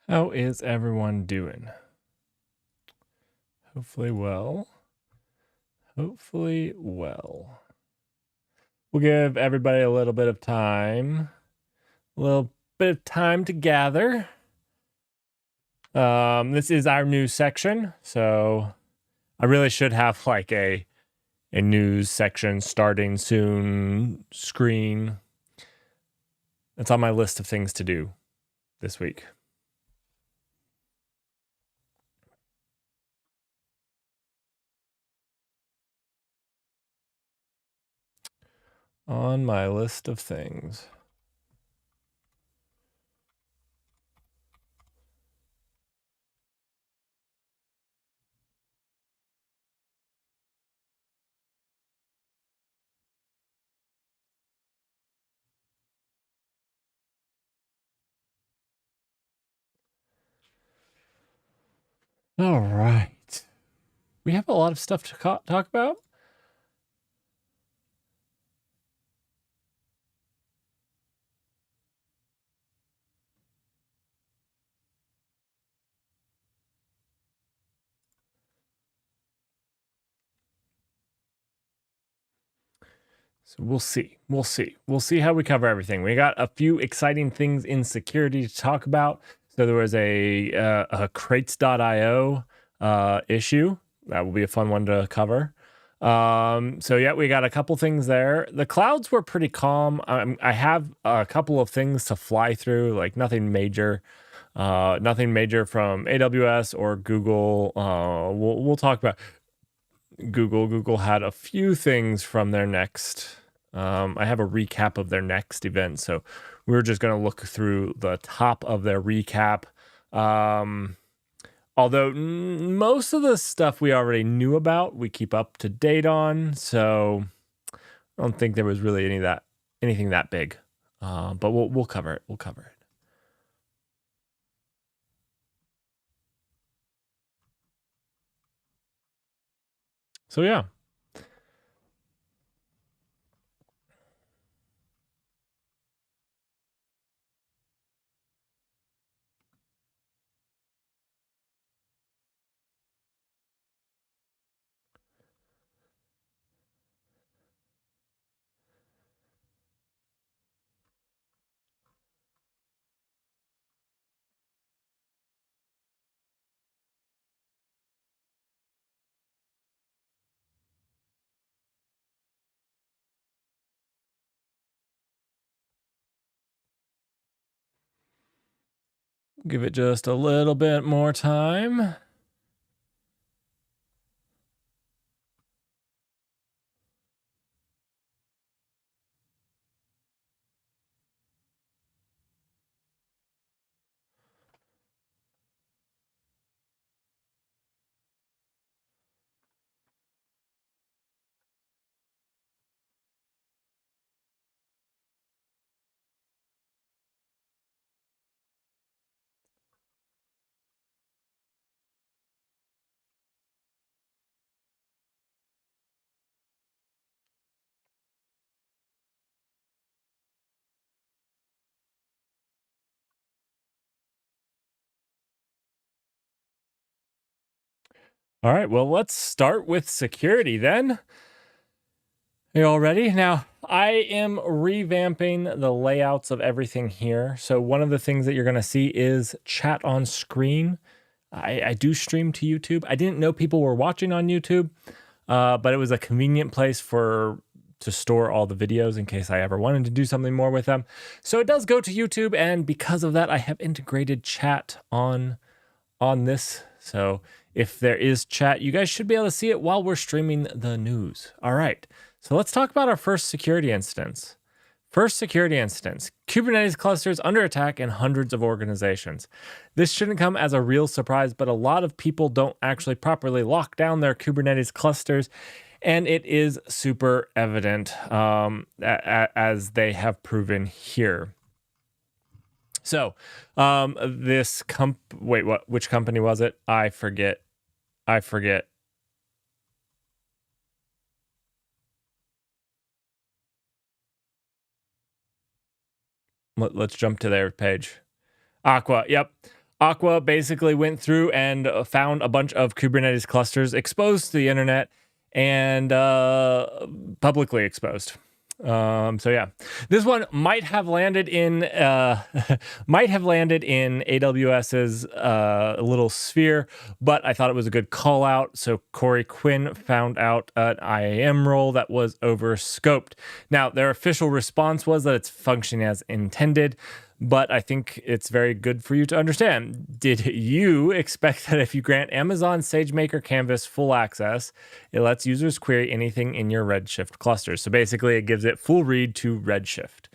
How is everyone doing? Hopefully well. Hopefully well. We'll give everybody a little bit of time. A little bit of time to gather. This is our news section, so I really should have like a news section starting soon screen. It's on my list of things to do this week. On my list of things. All right. We have a lot of stuff to talk about. So we'll see. We'll see how we cover everything. We got a few exciting things in security to talk about. So there was a crates.io issue. That will be a fun one to cover. So yeah, we got a couple things there. The clouds were pretty calm. I have a couple of things to fly through, like nothing major. Nothing major from AWS or Google. We'll talk about Google. Google had a few things from their next. I have a recap of their next event, so we're just going to look through the top of their recap. Although most of the stuff we already knew about, we keep up to date on, so I don't think there was really anything that big. But we'll cover it. We'll cover it. So yeah. Give it just a little bit more time. All right, well, let's start with security then. Are you all ready? Now, I am revamping the layouts of everything here. So one of the things that you're going to see is chat on screen. I do stream to YouTube. I didn't know people were watching on YouTube, but it was a convenient place to store all the videos in case I ever wanted to do something more with them. So it does go to YouTube, and because of that, I have integrated chat on this. So if there is chat, you guys should be able to see it while we're streaming the news. All right. So let's talk about our first security instance. First security instance, Kubernetes clusters under attack in hundreds of organizations. This shouldn't come as a real surprise, but a lot of people don't actually properly lock down their Kubernetes clusters, and it is super evident as they have proven here. So, which company was it? I forget. Let's jump to their page. Aqua, yep. Aqua basically went through and found a bunch of Kubernetes clusters exposed to the internet and publicly exposed. So yeah, this one might have landed in AWS's little sphere, but I thought it was a good call out. So Corey Quinn found out an IAM role that was overscoped. Now their official response was that it's functioning as intended, but I think it's very good for you to understand. Did you expect that if you grant Amazon SageMaker Canvas full access, it lets users query anything in your Redshift clusters? So basically, it gives it full read to Redshift.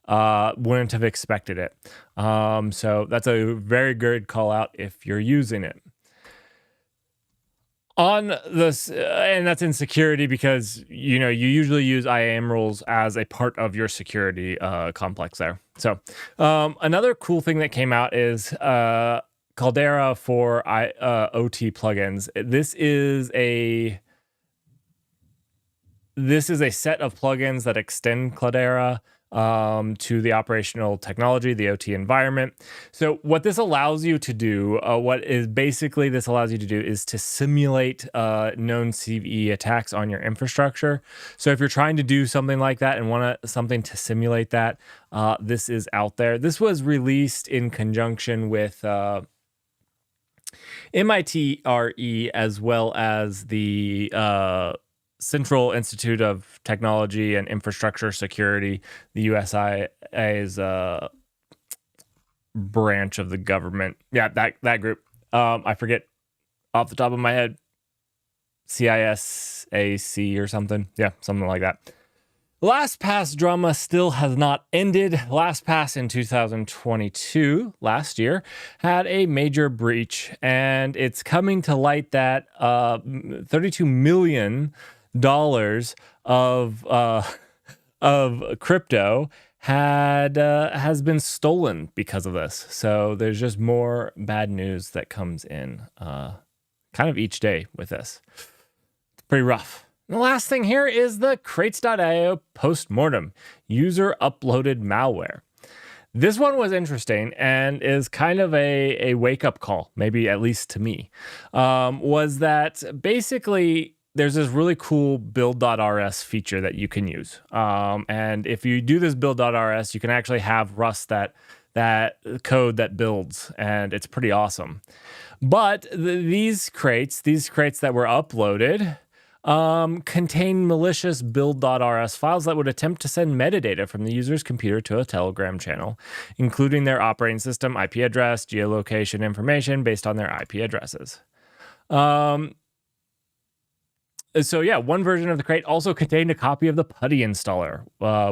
Wouldn't have expected it. So that's a very good call out if you're using it. On this, and that's in security because you usually use IAM roles as a part of your security complex there. So another cool thing that came out is Caldera for OT plugins. This is a set of plugins that extend Caldera to the operational technology, the OT environment. So what this allows you to do, is to simulate known CVE attacks on your infrastructure. So if you're trying to do something like that and want something to simulate that, this is out there. This was released in conjunction with MIT-RE as well as the Central Institute of Technology and Infrastructure Security, the USIA's branch of the government. Yeah, that group. I forget off the top of my head. CISAC or something. Yeah, something like that. LastPass drama still has not ended. LastPass in 2022, last year, had a major breach, and it's coming to light that $32 million of crypto has been stolen because of this. So there's just more bad news that comes in kind of each day with this. It's pretty rough. The last thing here is the crates.io postmortem. User uploaded malware. This one was interesting and is kind of a wake-up call, maybe at least to me, was that basically there's this really cool build.rs feature that you can use. And if you do this build.rs, you can actually have Rust that code that builds, and it's pretty awesome. But these crates that were uploaded contain malicious build.rs files that would attempt to send metadata from the user's computer to a Telegram channel, including their operating system, IP address, geolocation information based on their IP addresses. So yeah, one version of the crate also contained a copy of the PuTTY installer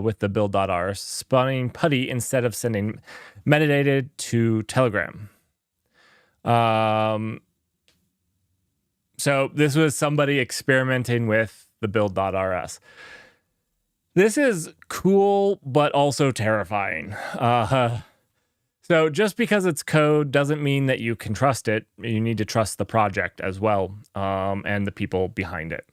with the build.rs, spawning PuTTY instead of sending metadata to Telegram. So this was somebody experimenting with the build.rs. This is cool, but also terrifying. So just because it's code doesn't mean that you can trust it. You need to trust the project as well, and the people behind it.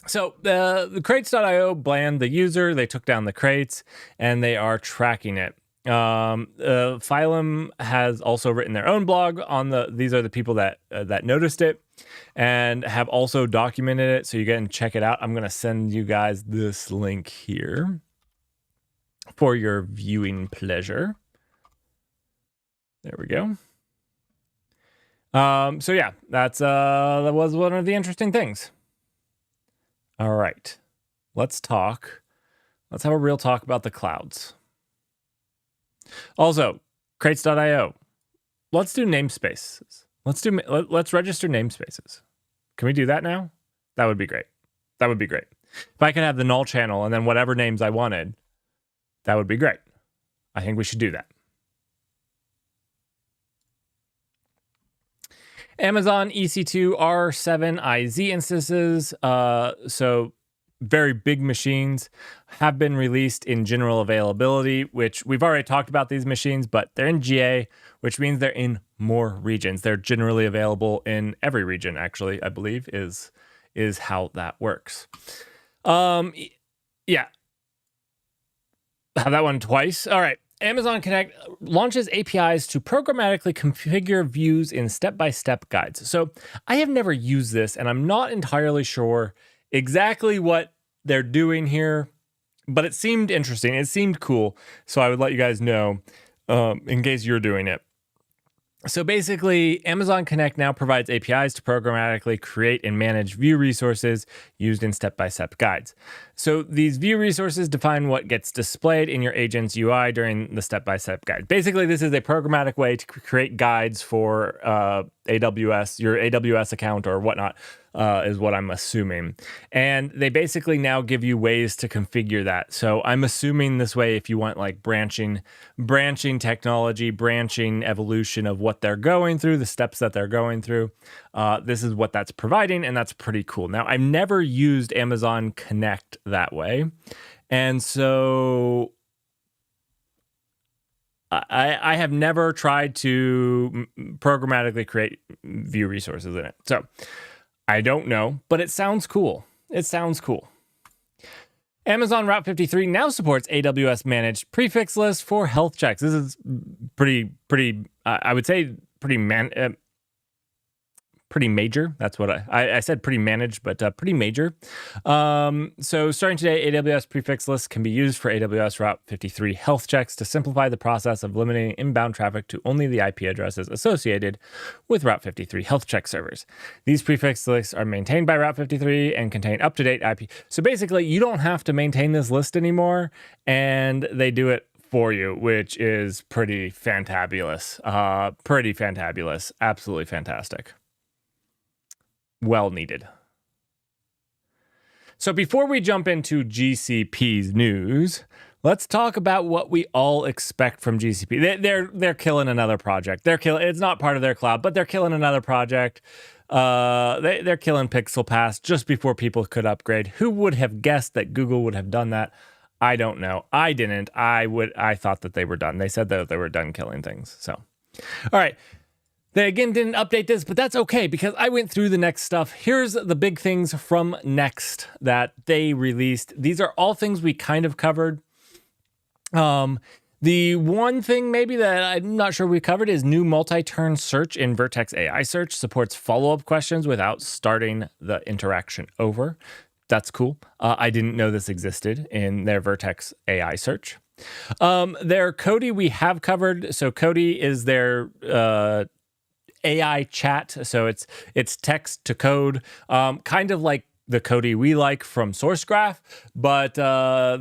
So the crates.io banned the user. They took down the crates, and they are tracking it. Phylum has also written their own blog on these are the people that noticed it and have also documented it. So you can check it out. I'm going to send you guys this link here for your viewing pleasure. There we go. So yeah, that was one of the interesting things. All right, let's talk. Let's have a real talk about the clouds. Also, crates.io. Let's do namespaces. Let's register namespaces. Can we do that now? That would be great. That would be great. If I could have the null channel and then whatever names I wanted, that would be great. I think we should do that. Amazon EC2 R7IZ instances, so very big machines, have been released in general availability, which we've already talked about these machines, but they're in GA, which means they're in more regions. They're generally available in every region, actually, I believe, is how that works. Yeah. Have that one twice. All right. Amazon Connect launches APIs to programmatically configure views in step-by-step guides. So I have never used this, and I'm not entirely sure exactly what they're doing here, but it seemed interesting. It seemed cool. So I would let you guys know in case you're doing it. So basically, Amazon Connect now provides APIs to programmatically create and manage view resources used in step-by-step guides. So these view resources define what gets displayed in your agent's UI during the step-by-step guide. Basically, this is a programmatic way to create guides for AWS, your AWS account or whatnot, is what I'm assuming. And they basically now give you ways to configure that. So I'm assuming this way, if you want like branching technology, branching evolution of what they're going through, the steps that they're going through, this is what that's providing, and that's pretty cool. Now, I've never used Amazon Connect that way, and so I have never tried to programmatically create view resources in it. So I don't know, but it sounds cool. It sounds cool. Amazon Route 53 now supports AWS managed prefix lists for health checks. This is pretty. I would say pretty major. That's what I said, pretty managed, but pretty major. So starting today, AWS prefix lists can be used for AWS Route 53 health checks to simplify the process of limiting inbound traffic to only the IP addresses associated with Route 53 health check servers. These prefix lists are maintained by Route 53 and contain up-to-date IP. So basically, you don't have to maintain this list anymore, and they do it for you, which is pretty fantabulous. Absolutely fantastic. Well needed. So before we jump into GCP's news, let's talk about what we all expect from GCP. They're killing another project. It's not part of their cloud, but they're killing another project. They're killing Pixel Pass just before people could upgrade. Who would have guessed that Google would have done that? I don't know. I didn't. I thought that they were done. They said that they were done killing things. So, all right. They again didn't update this, but that's okay because I went through the Next stuff. Here's the big things from Next that they released. These are all things we kind of covered. The one thing maybe that I'm not sure we covered is new multi-turn search in Vertex AI Search supports follow-up questions without starting the interaction over. That's cool. I didn't know this existed in their Vertex AI Search. Their Cody we have covered. So Cody is their AI chat, so it's text to code, kind of like the Cody we like from SourceGraph, but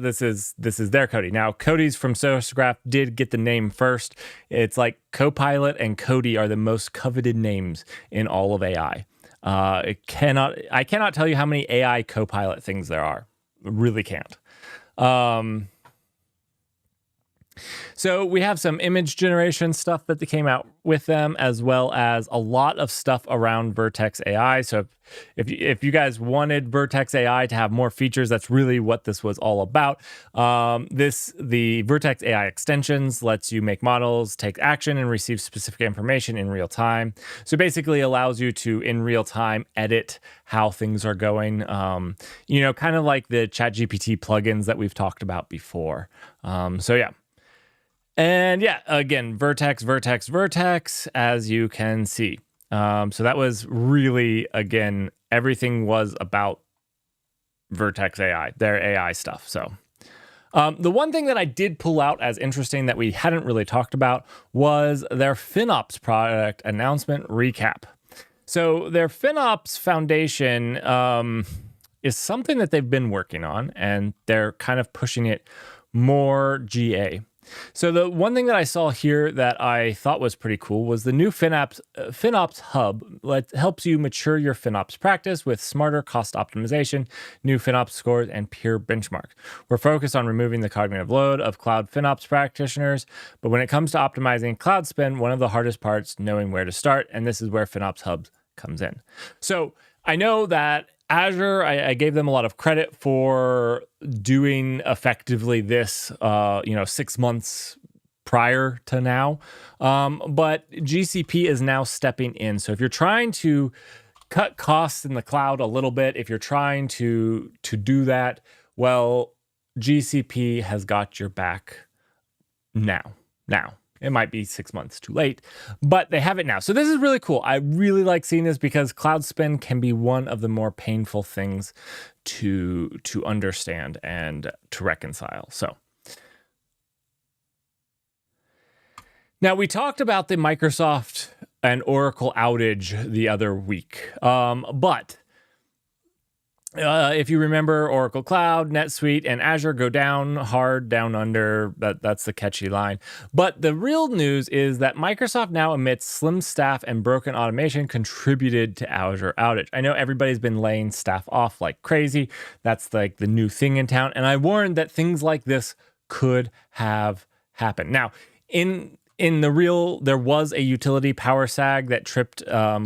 this is their Cody. Now, Cody's from SourceGraph did get the name first. It's like Copilot and Cody are the most coveted names in all of AI. I cannot tell you how many AI Copilot things there are. Really can't. So we have some image generation stuff that came out with them, as well as a lot of stuff around Vertex AI. So if you guys wanted Vertex AI to have more features, that's really what this was all about. The Vertex AI extensions lets you make models, take action, and receive specific information in real time. So basically allows you to, in real time, edit how things are going. Kind of like the ChatGPT plugins that we've talked about before. So yeah. And yeah, again, Vertex, as you can see. So that was really, again, everything was about Vertex AI, their AI stuff. So the one thing that I did pull out as interesting that we hadn't really talked about was their FinOps product announcement recap. So their FinOps foundation is something that they've been working on, and they're kind of pushing it more GA. So the one thing that I saw here that I thought was pretty cool was the new FinOps Hub helps you mature your FinOps practice with smarter cost optimization, new FinOps scores, and peer benchmarks. We're focused on removing the cognitive load of cloud FinOps practitioners, but when it comes to optimizing cloud spend, one of the hardest parts, knowing where to start, and this is where FinOps Hub comes in. So I know that Azure, I gave them a lot of credit for doing effectively this, 6 months prior to now. But GCP is now stepping in. So if you're trying to cut costs in the cloud a little bit. If you're trying to do that, well, GCP has got your back now. It might be 6 months too late, but they have it now. So this is really cool. I really like seeing this because cloud spend can be one of the more painful things to understand and to reconcile. So now we talked about the Microsoft and Oracle outage the other week, but if you remember, Oracle Cloud, NetSuite, and Azure go down hard, down under. That's the catchy line. But the real news is that Microsoft now admits slim staff and broken automation contributed to Azure outage. I know everybody's been laying staff off like crazy. That's like the new thing in town. And I warned that things like this could have happened. Now, there was a utility power sag that tripped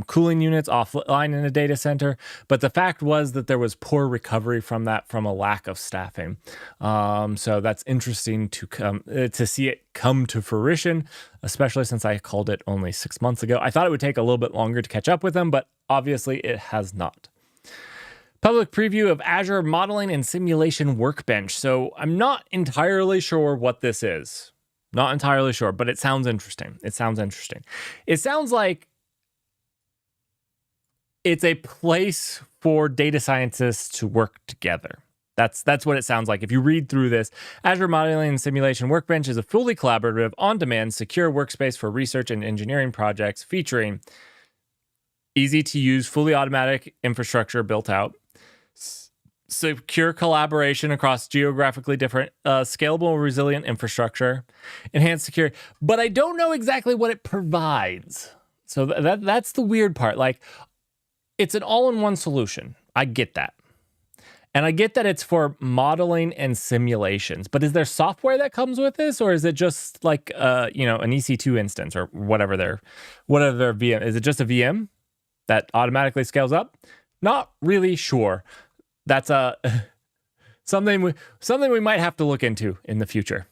cooling units offline in a data center, but the fact was that there was poor recovery from that from a lack of staffing. So that's interesting to see it come to fruition, especially since I called it only 6 months ago. I thought it would take a little bit longer to catch up with them, but obviously it has not. Public preview of Azure Modeling and Simulation Workbench. So I'm not entirely sure what this is. Not entirely sure, but it sounds interesting. It sounds like it's a place for data scientists to work together. That's what it sounds like. If you read through this, Azure Modeling and Simulation Workbench is a fully collaborative, on-demand, secure workspace for research and engineering projects featuring easy-to-use, fully automatic infrastructure built out, secure collaboration across geographically different, scalable, resilient infrastructure, enhanced security. But I don't know exactly what it provides. So that's the weird part. Like, it's an all-in-one solution. I get that. And I get that it's for modeling and simulations. But is there software that comes with this? Or is it just like, an EC2 instance or whatever their VM? Is it just a VM that automatically scales up? Not really sure. That's something we might have to look into in the future.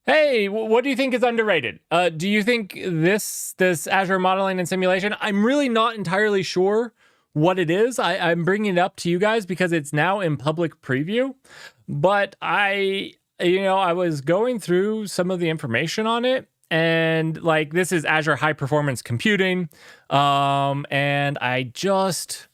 Hey, what do you think is underrated? Do you think this Azure Modeling and Simulation? I'm really not entirely sure what it is. I'm bringing it up to you guys because it's now in public preview. But I was going through some of the information on it. And like, this is Azure High Performance Computing. And I just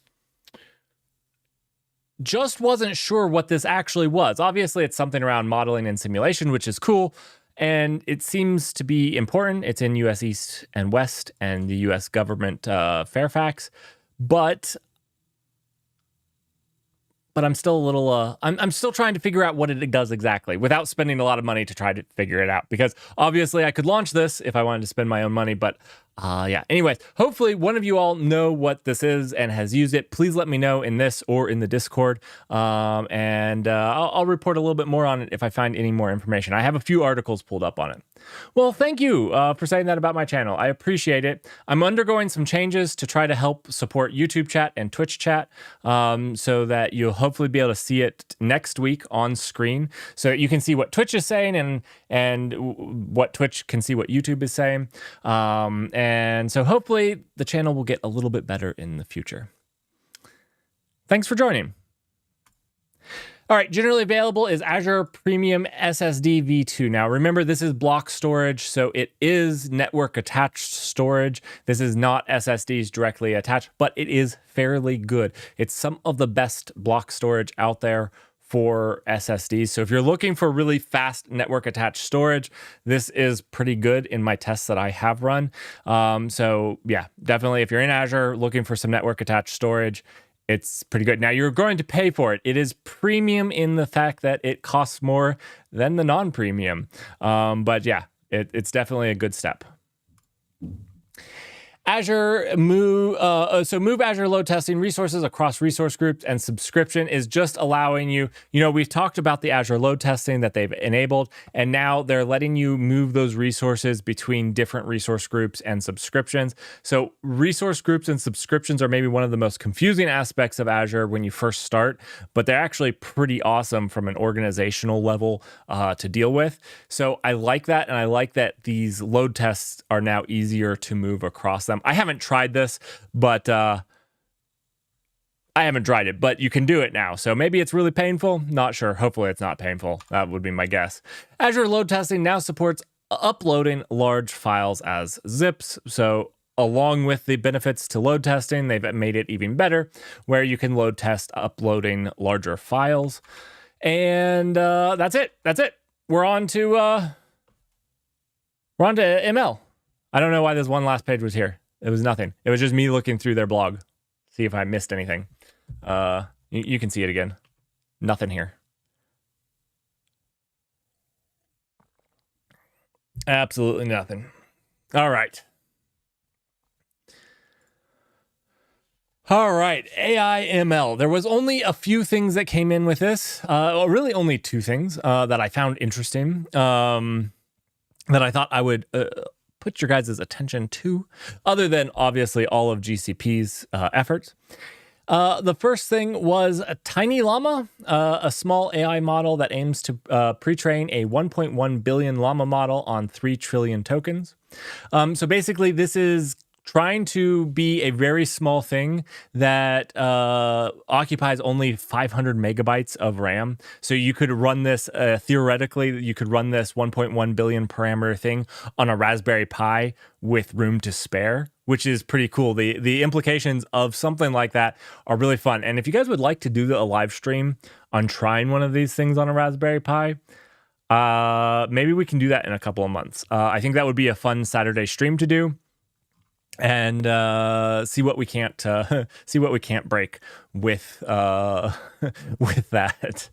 wasn't sure what this actually was. Obviously, it's something around modeling and simulation, which is cool. And it seems to be important. It's in US East and West and the US government, Fairfax. But I'm still a little, I'm still trying to figure out what it does exactly without spending a lot of money to try to figure it out. Because obviously I could launch this if I wanted to spend my own money, but Anyways, hopefully one of you all know what this is and has used it. Please let me know in this or in the Discord. I'll report a little bit more on it if I find any more information. I have a few articles pulled up on it. Well, thank you for saying that about my channel. I appreciate it. I'm undergoing some changes to try to help support YouTube chat and Twitch chat so that you'll hopefully be able to see it next week on screen. So you can see what Twitch is saying and what Twitch can see what YouTube is saying. And so hopefully the channel will get a little bit better in the future. Thanks for joining. All right, generally available is Azure Premium SSD v2. Now, remember, this is block storage, so it is network attached storage. This is not SSDs directly attached, but it is fairly good. It's some of the best block storage out there for SSDs. So if you're looking for really fast network attached storage, this is pretty good in my tests that I have run. So yeah, definitely if you're in Azure looking for some network attached storage, it's pretty good. Now you're going to pay for it. It is premium in the fact that it costs more than the non-premium. But yeah, it's definitely a good step. Azure move, so move Azure load testing resources across resource groups and subscription is just allowing you, we've talked about the Azure load testing that they've enabled, and now they're letting you move those resources between different resource groups and subscriptions. So resource groups and subscriptions are maybe one of the most confusing aspects of Azure when you first start, but they're actually pretty awesome from an organizational level to deal with. So I like that, and I like that these load tests are now easier to move across them. I haven't tried this, but you can do it now. So maybe it's really painful. Not sure. Hopefully it's not painful. That would be my guess. Azure load testing now supports uploading large files as zips. So along with the benefits to load testing, they've made it even better, where you can load test uploading larger files. And that's it. We're on to ML. I don't know why this one last page was here. It was nothing. It was just me looking through their blog, see if I missed anything. You can see it again. Nothing here. Absolutely nothing. All right. AI ML. There was only a few things that came in with this. Really only two things that I found interesting that I thought I would put your guys' attention to, other than obviously all of GCP's efforts. The first thing was a Tiny Llama, a small AI model that aims to pre-train a 1.1 billion llama model on 3 trillion tokens. So basically, this is trying to be a very small thing that occupies only 500 megabytes of RAM. So you could run this, theoretically, you could run this 1.1 billion parameter thing on a Raspberry Pi with room to spare, which is pretty cool. The implications of something like that are really fun. And if you guys would like to do a live stream on trying one of these things on a Raspberry Pi, maybe we can do that in a couple of months. I think that would be a fun Saturday stream to do. And see what we can't break with with that.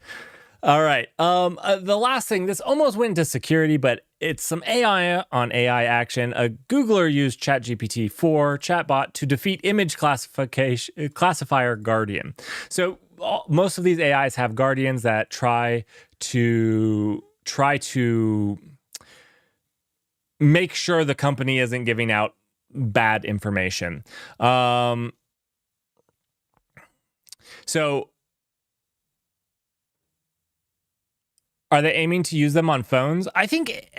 All right. The last thing, this almost went into security, but it's some AI on AI action. A Googler used ChatGPT-4 chatbot to defeat image classifier Guardian. So most of these AIs have guardians that try to make sure the company isn't giving out bad information. So are they aiming to use them on phones? I think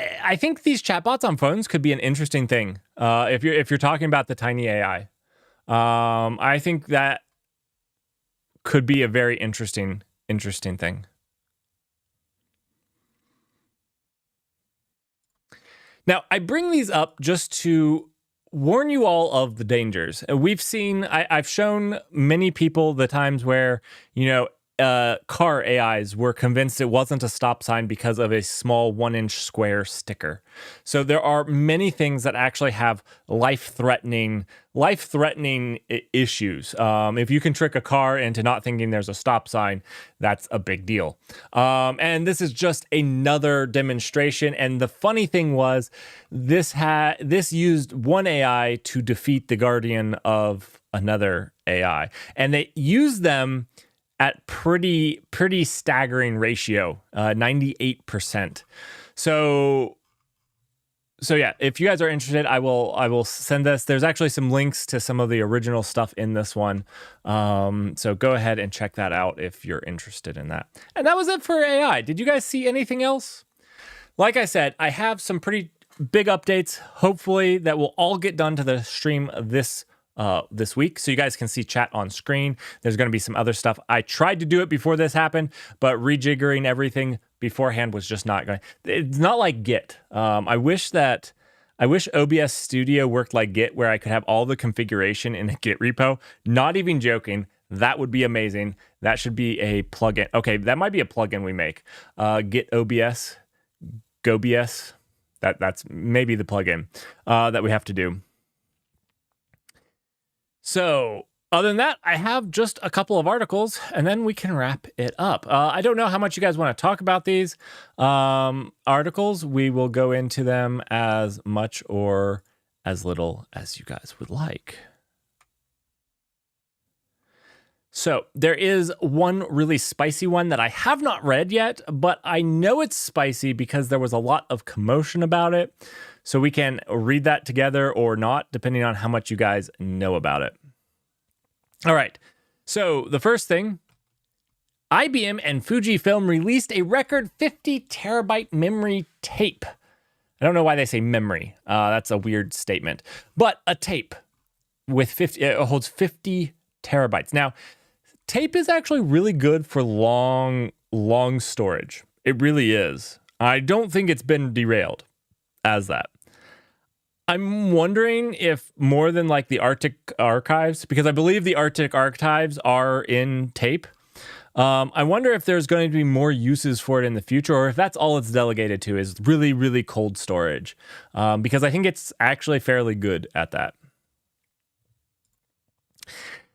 these chatbots on phones could be an interesting thing. If you're talking about the tiny AI, I think that could be a very interesting thing. Now, I bring these up just to warn you all of the dangers. I've shown many people the times where, car AIs were convinced it wasn't a stop sign because of a small 1-inch square sticker. So there are many things that actually have life-threatening issues. If you can trick a car into not thinking there's a stop sign, that's a big deal. And this is just another demonstration. And the funny thing was, this used one AI to defeat the guardian of another AI, and they used them at pretty staggering ratio, 98%. So yeah, if you guys are interested, I will send this. There's actually some links to some of the original stuff in this one. So go ahead and check that out if you're interested in that. And that was it for AI. Did you guys see anything else? Like I said, I have some pretty big updates, hopefully, that will all get done to the stream this week, so you guys can see chat on screen. There's going to be some other stuff. I tried to do it before this happened, but rejiggering everything beforehand was just not going. It's not like Git. I wish OBS Studio worked like Git, where I could have all the configuration in a Git repo. Not even joking. That would be amazing. That should be a plugin. Okay, that might be a plugin we make. Git OBS, GoBS. That's maybe the plugin that we have to do. So other than that, I have just a couple of articles, and then we can wrap it up. I don't know how much you guys want to talk about these articles. We will go into them as much or as little as you guys would like. So there is one really spicy one that I have not read yet, but I know it's spicy because there was a lot of commotion about it. So we can read that together or not, depending on how much you guys know about it. All right. So the first thing, IBM and Fujifilm released a record 50 terabyte memory tape. I don't know why they say memory. That's a weird statement. But a tape with 50, it holds 50 terabytes. Now, tape is actually really good for long storage. It really is. I don't think it's been derailed as that. I'm wondering if more than like the Arctic archives, because I believe the Arctic archives are in tape. I wonder if there's going to be more uses for it in the future, or if that's all it's delegated to is really, really cold storage. Because I think it's actually fairly good at that.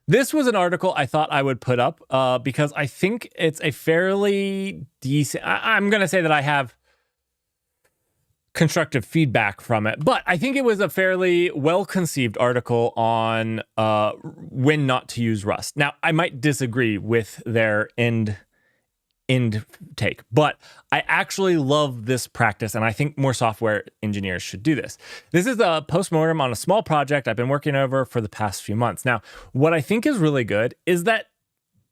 This was an article I thought I would put up because I think it's a fairly decent... I'm going to say that I have constructive feedback from it, but I think it was a fairly well-conceived article on when not to use Rust. Now, I might disagree with their end take, but I actually love this practice, and I think more software engineers should do this. This is a postmortem on a small project I've been working over for the past few months. Now, what I think is really good is that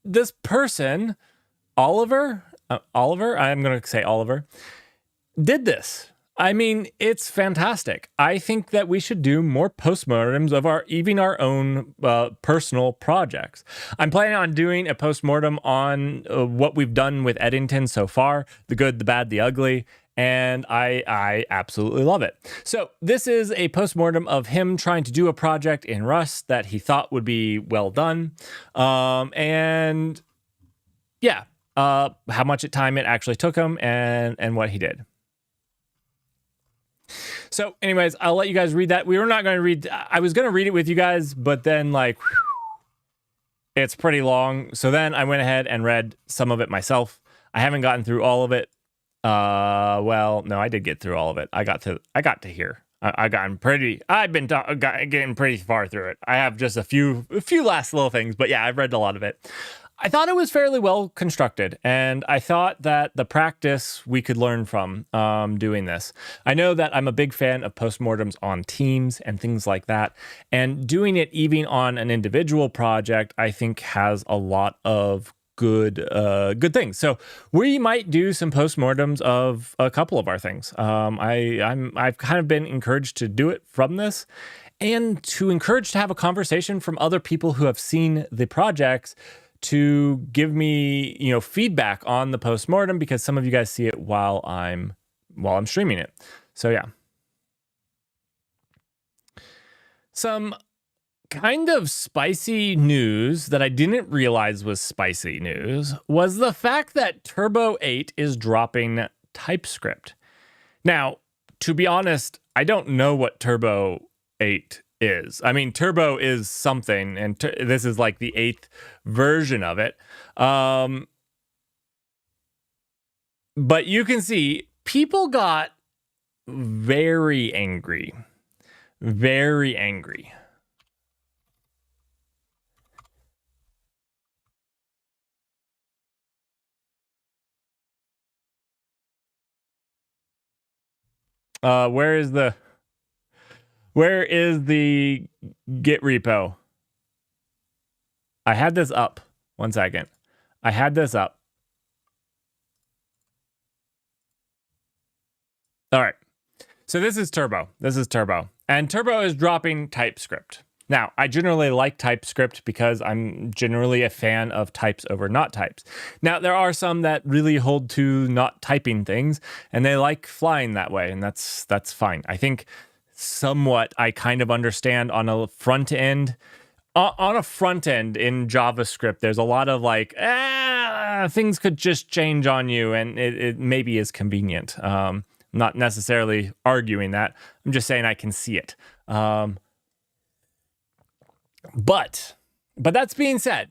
this person, Oliver, I'm going to say Oliver, did this. I mean, it's fantastic. I think that we should do more postmortems of even our own personal projects. I'm planning on doing a postmortem on what we've done with Eddington so far, the good, the bad, the ugly, and I absolutely love it. So this is a postmortem of him trying to do a project in Rust that he thought would be well done, and yeah, how much time it actually took him and what he did. So anyways, I'll let you guys read that. We were not going to read... I was going to read it with you guys, but then like, it's pretty long. So then I went ahead and read some of it myself. I haven't gotten through all of it. Well, no, I did get through all of it. I got to here. I've been getting pretty far through it. I have just a few last little things, but yeah, I've read a lot of it. I thought it was fairly well constructed, and I thought that the practice we could learn from doing this. I know that I'm a big fan of postmortems on teams and things like that, and doing it even on an individual project, I think has a lot of good things. So we might do some postmortems of a couple of our things. I've kind of been encouraged to do it from this, and to encourage to have a conversation from other people who have seen the projects to give me, feedback on the postmortem, because some of you guys see it while I'm streaming it. So yeah. Some kind of spicy news that I didn't realize was spicy news was the fact that Turbo 8 is dropping TypeScript. Now, to be honest, I don't know what Turbo 8 is. I mean, Turbo is something, and this is like the 8th version of it. But you can see people got very angry. Very angry. Where is the Git repo? I had this up. One second. I had this up. All right. So this is Turbo. And Turbo is dropping TypeScript. Now, I generally like TypeScript because I'm generally a fan of types over not types. Now, there are some that really hold to not typing things, and they like flying that way, and that's fine. I think somewhat I kind of understand on a front end. On a front end in JavaScript, there's a lot of like, things could just change on you, and it maybe is convenient. Not necessarily arguing that. I'm just saying I can see it. But that's being said,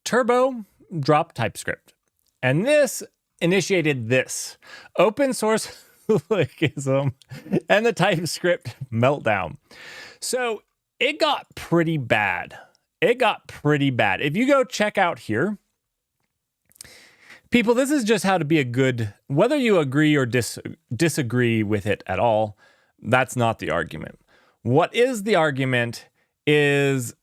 Turbo dropped TypeScript, and this initiated this open source hooliganism and the TypeScript meltdown. So it got pretty bad. If you go check out here, people, this is just how to be a good, whether you agree or disagree with it at all, that's not the argument. What is the argument is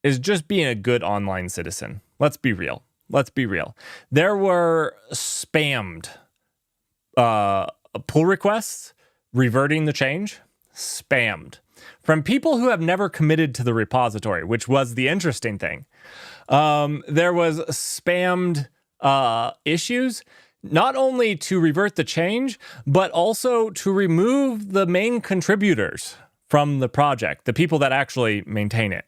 just being a good online citizen. Let's be real. There were spammed pull requests reverting the change, spammed from people who have never committed to the repository, which was the interesting thing. There was spammed issues, not only to revert the change, but also to remove the main contributors from the project, the people that actually maintain it.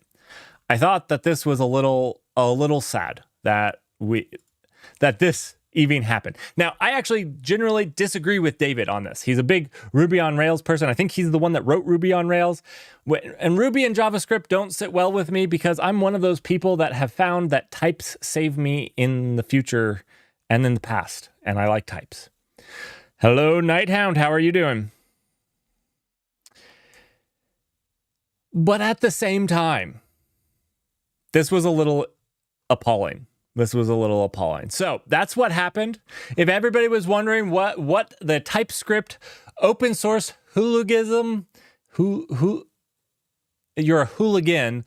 I thought that this was a little sad that this even happened. Now, I actually generally disagree with David on this. He's a big Ruby on Rails person. I think he's the one that wrote Ruby on Rails. And Ruby and JavaScript don't sit well with me because I'm one of those people that have found that types save me in the future and in the past. And I like types. Hello, Nighthound. How are you doing? But at the same time, this was a little appalling. So that's what happened. If everybody was wondering what the TypeScript open source hooliganism, you're a hooliganism.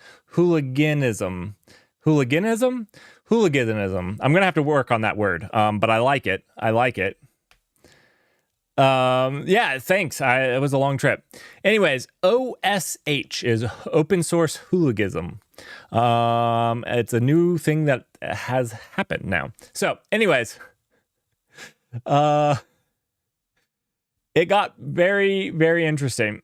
I'm gonna have to work on that word, but I like it. Yeah, thanks. It was a long trip. Anyways, OSH is open source hooliganism. It's a new thing that has happened now. So anyways, it got very, very interesting.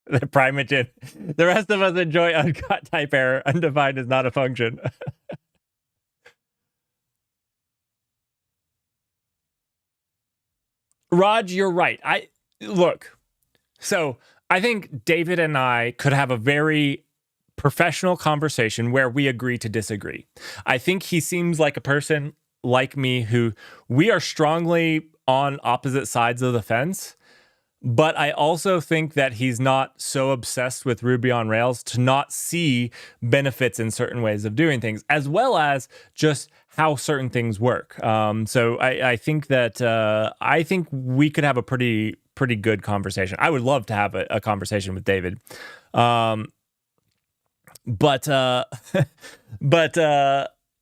The Primogen. The rest of us enjoy uncut type error. Undefined is not a function. Raj, you're right. So I think David and I could have a very professional conversation where we agree to disagree. I think he seems like a person like me who we are strongly on opposite sides of the fence, but I also think that he's not so obsessed with Ruby on Rails to not see benefits in certain ways of doing things, as well as just how certain things work. So I think that I think we could have a pretty good conversation. I would love to have a conversation with David. But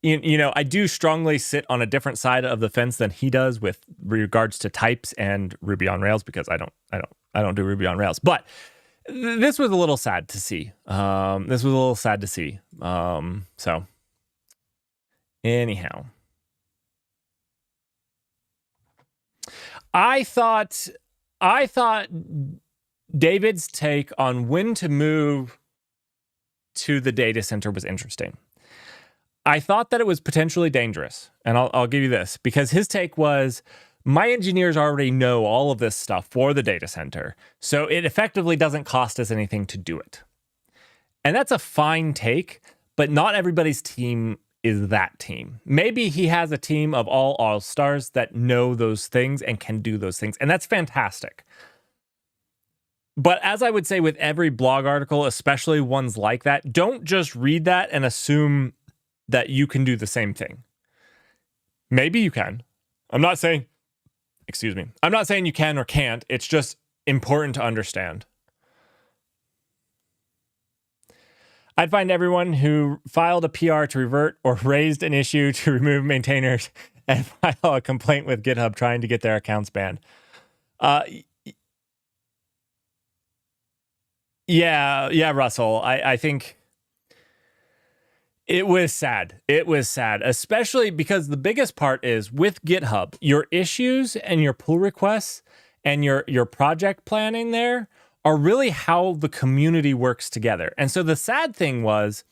you know, I do strongly sit on a different side of the fence than he does with regards to types and Ruby on Rails, because I don't do Ruby on Rails. But this was a little sad to see. So anyhow, I thought David's take on when to move to the data center was interesting. I thought that it was potentially dangerous, and I'll give you this, because his take was, my engineers already know all of this stuff for the data center, so it effectively doesn't cost us anything to do it. And that's a fine take, but not everybody's team is that team. Maybe he has a team of all stars that know those things and can do those things, and that's fantastic. But as I would say with every blog article, especially ones like that, don't just read that and assume that you can do the same thing. Maybe you can. I'm not saying you can or can't. It's just important to understand. I'd find everyone who filed a PR to revert or raised an issue to remove maintainers and file a complaint with GitHub trying to get their accounts banned. Yeah, Russell. I think it was sad. Especially because the biggest part is with GitHub, your issues and your pull requests and your project planning there are really how the community works together. And so the sad thing was,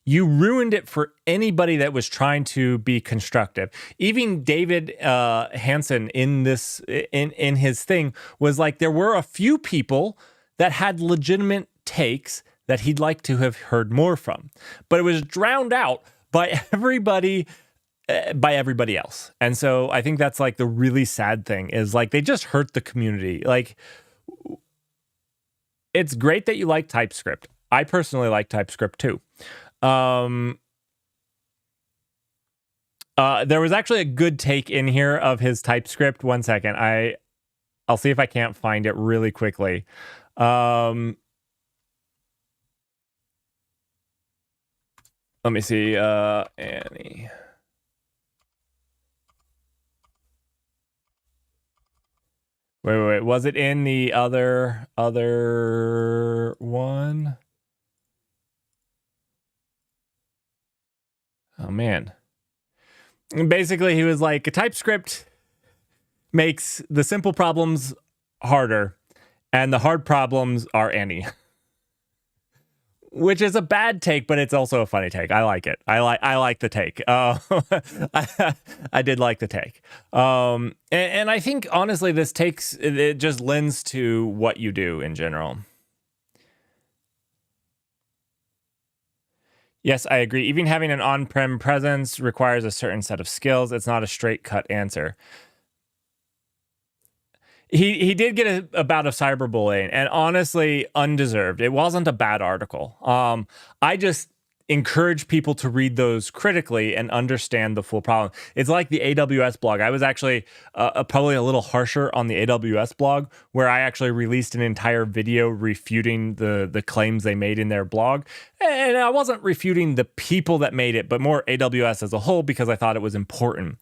you ruined it for anybody that was trying to be constructive. Even David Hansen in his thing was like, there were a few people that had legitimate takes that he'd like to have heard more from. But it was drowned out by everybody by everybody else. And so I think that's like the really sad thing is like they just hurt the community. Like, it's great that you like TypeScript. I personally like TypeScript too. There was actually a good take in here of his TypeScript. One second. I'll see if I can't find it really quickly. Let me see. Annie. Wait. Was it in the other one? Oh, man. Basically, he was like, a TypeScript makes the simple problems harder, and the hard problems are Annie. Which is a bad take, but it's also a funny take. I like it. I like the take. I did like the take. And I think, honestly, it just lends to what you do in general. Yes, I agree. Even having an on-prem presence requires a certain set of skills. It's not a straight-cut answer. He did get a bout of cyberbullying, and honestly, undeserved. It wasn't a bad article. I just encourage people to read those critically and understand the full problem. It's like the AWS blog. I was actually probably a little harsher on the AWS blog, where I actually released an entire video refuting the claims they made in their blog. And I wasn't refuting the people that made it, but more AWS as a whole, because I thought it was important.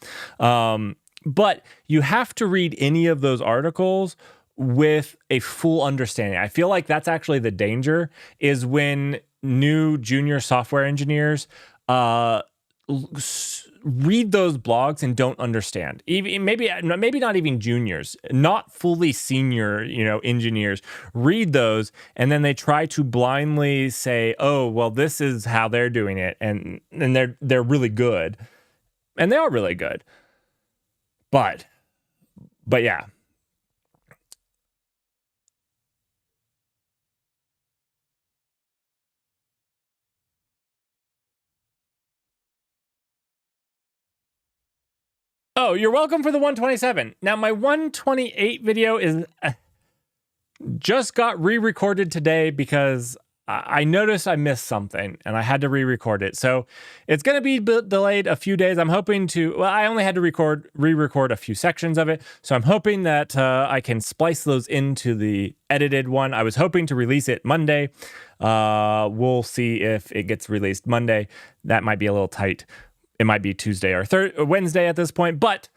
But you have to read any of those articles with a full understanding. I feel like that's actually the danger, is when new junior software engineers read those blogs and don't understand. Even maybe not even juniors, not fully senior, engineers read those, and then they try to blindly say, "Oh, well, this is how they're doing it," and they're really good, and they are really good. But yeah. Oh, you're welcome for the 127. Now, my 128 video is just got re-recorded today because I noticed I missed something and I had to re-record it. So it's going to be delayed a few days. I'm hoping I only had to re-record a few sections of it. So I'm hoping that I can splice those into the edited one. I was hoping to release it Monday. We'll see if it gets released Monday. That might be a little tight. It might be Tuesday or Wednesday at this point, but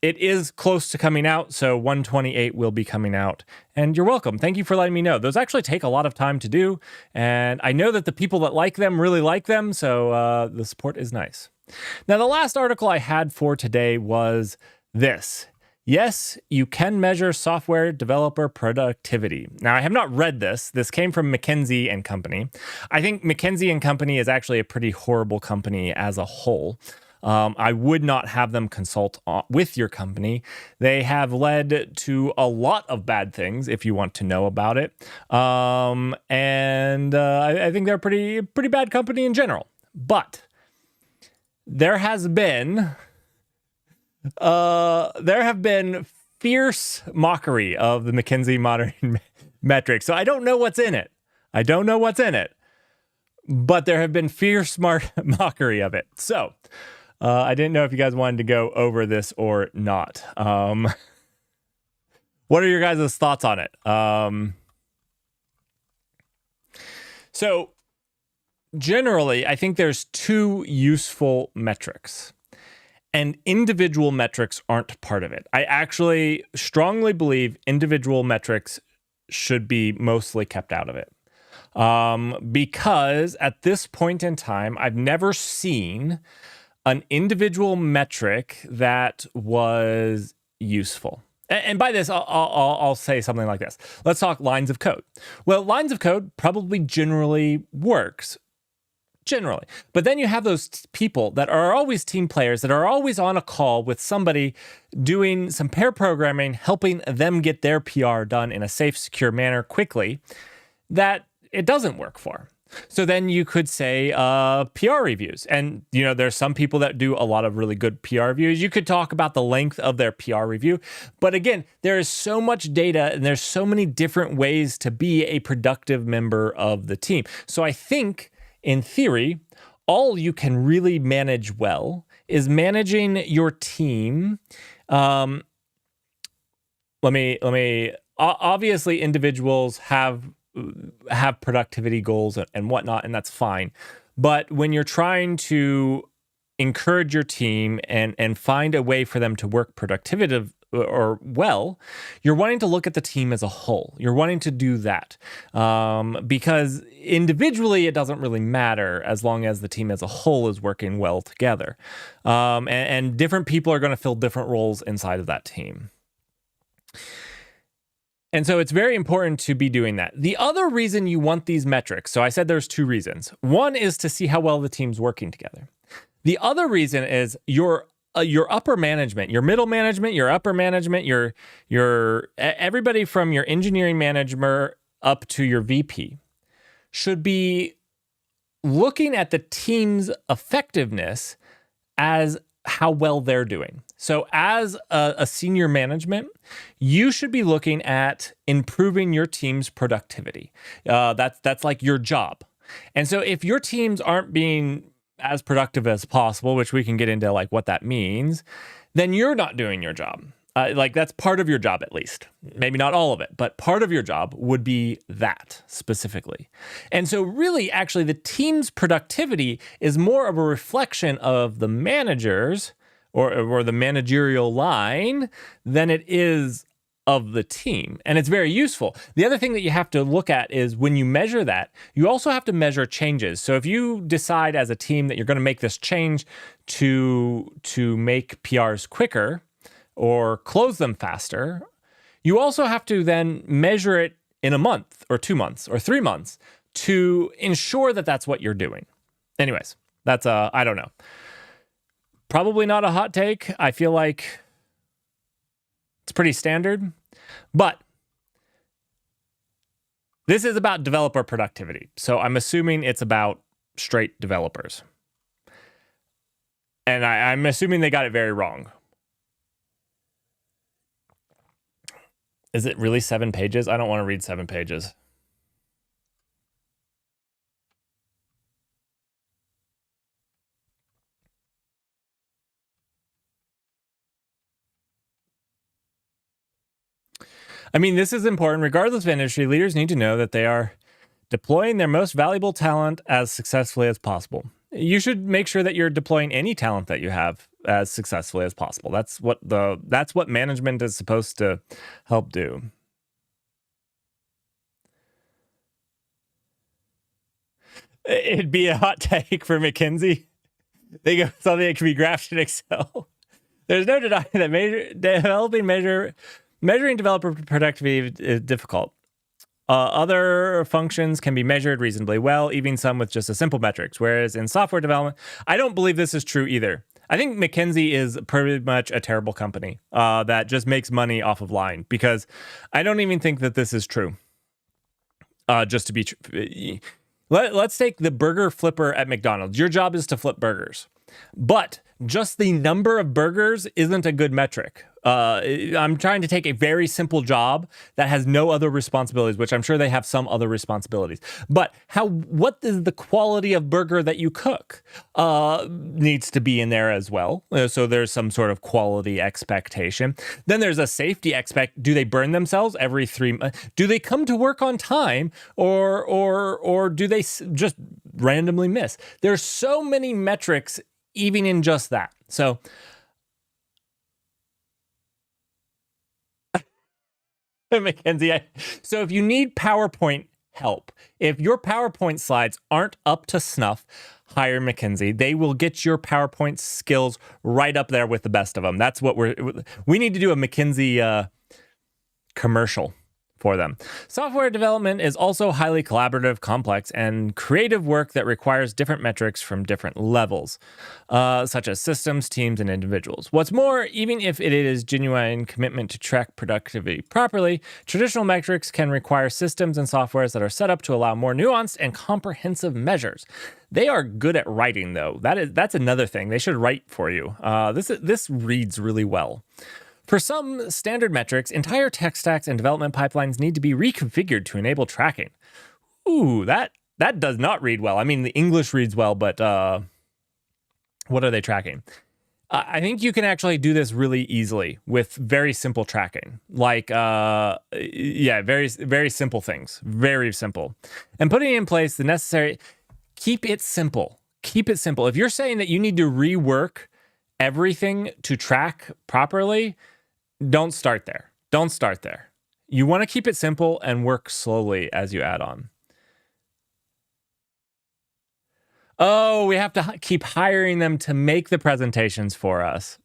it is close to coming out, so 128 will be coming out. And you're welcome. Thank you for letting me know. Those actually take a lot of time to do, and I know that the people that like them really like them, so the support is nice. Now, the last article I had for today was this. Yes, you can measure software developer productivity. Now, I have not read this. This came from McKinsey & Company. I think McKinsey & Company is actually a pretty horrible company as a whole. I would not have them consult with your company. They have led to a lot of bad things, if you want to know about it. And I think they're a pretty bad company in general. But there have been fierce mockery of the McKinsey monitoring metrics. So I don't know what's in it. But there have been fierce mockery of it. So I didn't know if you guys wanted to go over this or not. What are your guys' thoughts on it? So generally, I think there's two useful metrics, and individual metrics aren't part of it. I actually strongly believe individual metrics should be mostly kept out of it. Because at this point in time, I've never seen an individual metric that was useful. And by this, I'll say something like this. Let's talk lines of code. Well, lines of code probably generally works. Generally. But then you have those people that are always team players, that are always on a call with somebody doing some pair programming, helping them get their PR done in a safe, secure manner quickly, that it doesn't work for. So then you could say PR reviews. And, there's some people that do a lot of really good PR reviews. You could talk about the length of their PR review. But again, there is so much data and there's so many different ways to be a productive member of the team. So I think, in theory, all you can really manage well is managing your team. Obviously, individuals have productivity goals and whatnot, and that's fine. But when you're trying to encourage your team and find a way for them to work productivity or well, you're wanting to look at the team as a whole. You're wanting to do that because individually it doesn't really matter as long as the team as a whole is working well together. And different people are going to fill different roles inside of that team. And so it's very important to be doing that. The other reason you want these metrics, so I said there's two reasons. One is to see how well the team's working together. The other reason is your upper management, your middle management, your upper management, your everybody from your engineering manager up to your VP should be looking at the team's effectiveness as how well they're doing. So as a senior management, you should be looking at improving your team's productivity. That's like your job. And so if your teams aren't being as productive as possible, which we can get into like what that means, then you're not doing your job. That's part of your job, at least. Maybe not all of it, but part of your job would be that specifically. And so really, actually, the team's productivity is more of a reflection of the managers or the managerial line than it is of the team. And it's very useful. The other thing that you have to look at is when you measure that, you also have to measure changes. So if you decide as a team that you're going to make this change to make PRs quicker, or close them faster, you also have to then measure it in a month or 2 months or 3 months to ensure that that's what you're doing. Anyways, that's I don't know. Probably not a hot take. I feel like it's pretty standard, but this is about developer productivity. So I'm assuming it's about straight developers. And I'm assuming they got it very wrong. Is it really 7 pages? I don't want to read 7 pages. I mean, this is important. Regardless of industry, leaders need to know that they are deploying their most valuable talent as successfully as possible. You should make sure that you're deploying any talent that you have as successfully as possible. That's what management is supposed to help do. It'd be a hot take for McKinsey. They go something that can be graphed in Excel. There's no denying that measuring developer productivity is difficult. Other functions can be measured reasonably well, even some with just a simple metrics. Whereas in software development, I don't believe this is true either. I think McKinsey is pretty much a terrible company that just makes money off of lying, because I don't even think that this is true. Just to be true. Let's take the burger flipper at McDonald's. Your job is to flip burgers, but just the number of burgers isn't a good metric. I'm trying to take a very simple job that has no other responsibilities, which I'm sure they have some other responsibilities. But what is the quality of burger that you cook needs to be in there as well. So there's some sort of quality expectation. Then there's a safety expect. Do they burn themselves every 3 months? Do they come to work on time, or do they just randomly miss? There's so many metrics even in just that. So McKinsey, so if you need PowerPoint help, if your PowerPoint slides aren't up to snuff, hire McKinsey. They will get your PowerPoint skills right up there with the best of them. That's what we need to do, a McKinsey commercial for them. Software development is also highly collaborative, complex, and creative work that requires different metrics from different levels, such as systems, teams, and individuals. What's more, even if it is genuine commitment to track productivity properly, traditional metrics can require systems and softwares that are set up to allow more nuanced and comprehensive measures. They are good at writing, though. That's another thing. They should write for you. This reads really well. For some standard metrics, entire tech stacks and development pipelines need to be reconfigured to enable tracking. Ooh, that does not read well. I mean, the English reads well, but what are they tracking? I think you can actually do this really easily with very simple tracking. Like, very, very simple things. Very simple. And putting in place the necessary... Keep it simple. Keep it simple. If you're saying that you need to rework everything to track properly, don't start there. Don't start there. You want to keep it simple and work slowly as you add on. Oh, we have to keep hiring them to make the presentations for us.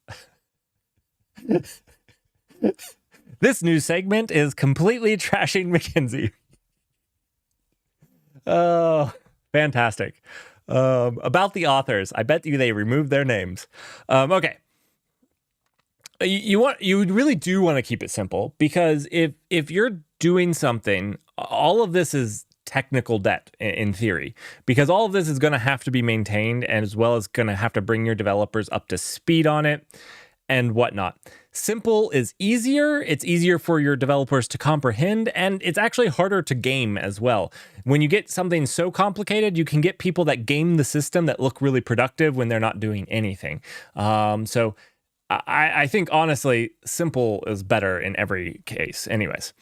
This new segment is completely trashing McKinsey. Oh, fantastic. About the authors, I bet you they removed their names. Okay. You really do want to keep it simple, because if you're doing something, all of this is technical debt in theory, because all of this is going to have to be maintained, and as well as going to have to bring your developers up to speed on it and whatnot. Simple is easier. It's easier for your developers to comprehend, and it's actually harder to game as well. When you get something so complicated, you can get people that game the system that look really productive when they're not doing anything. So I think, honestly, simple is better in every case. Anyways.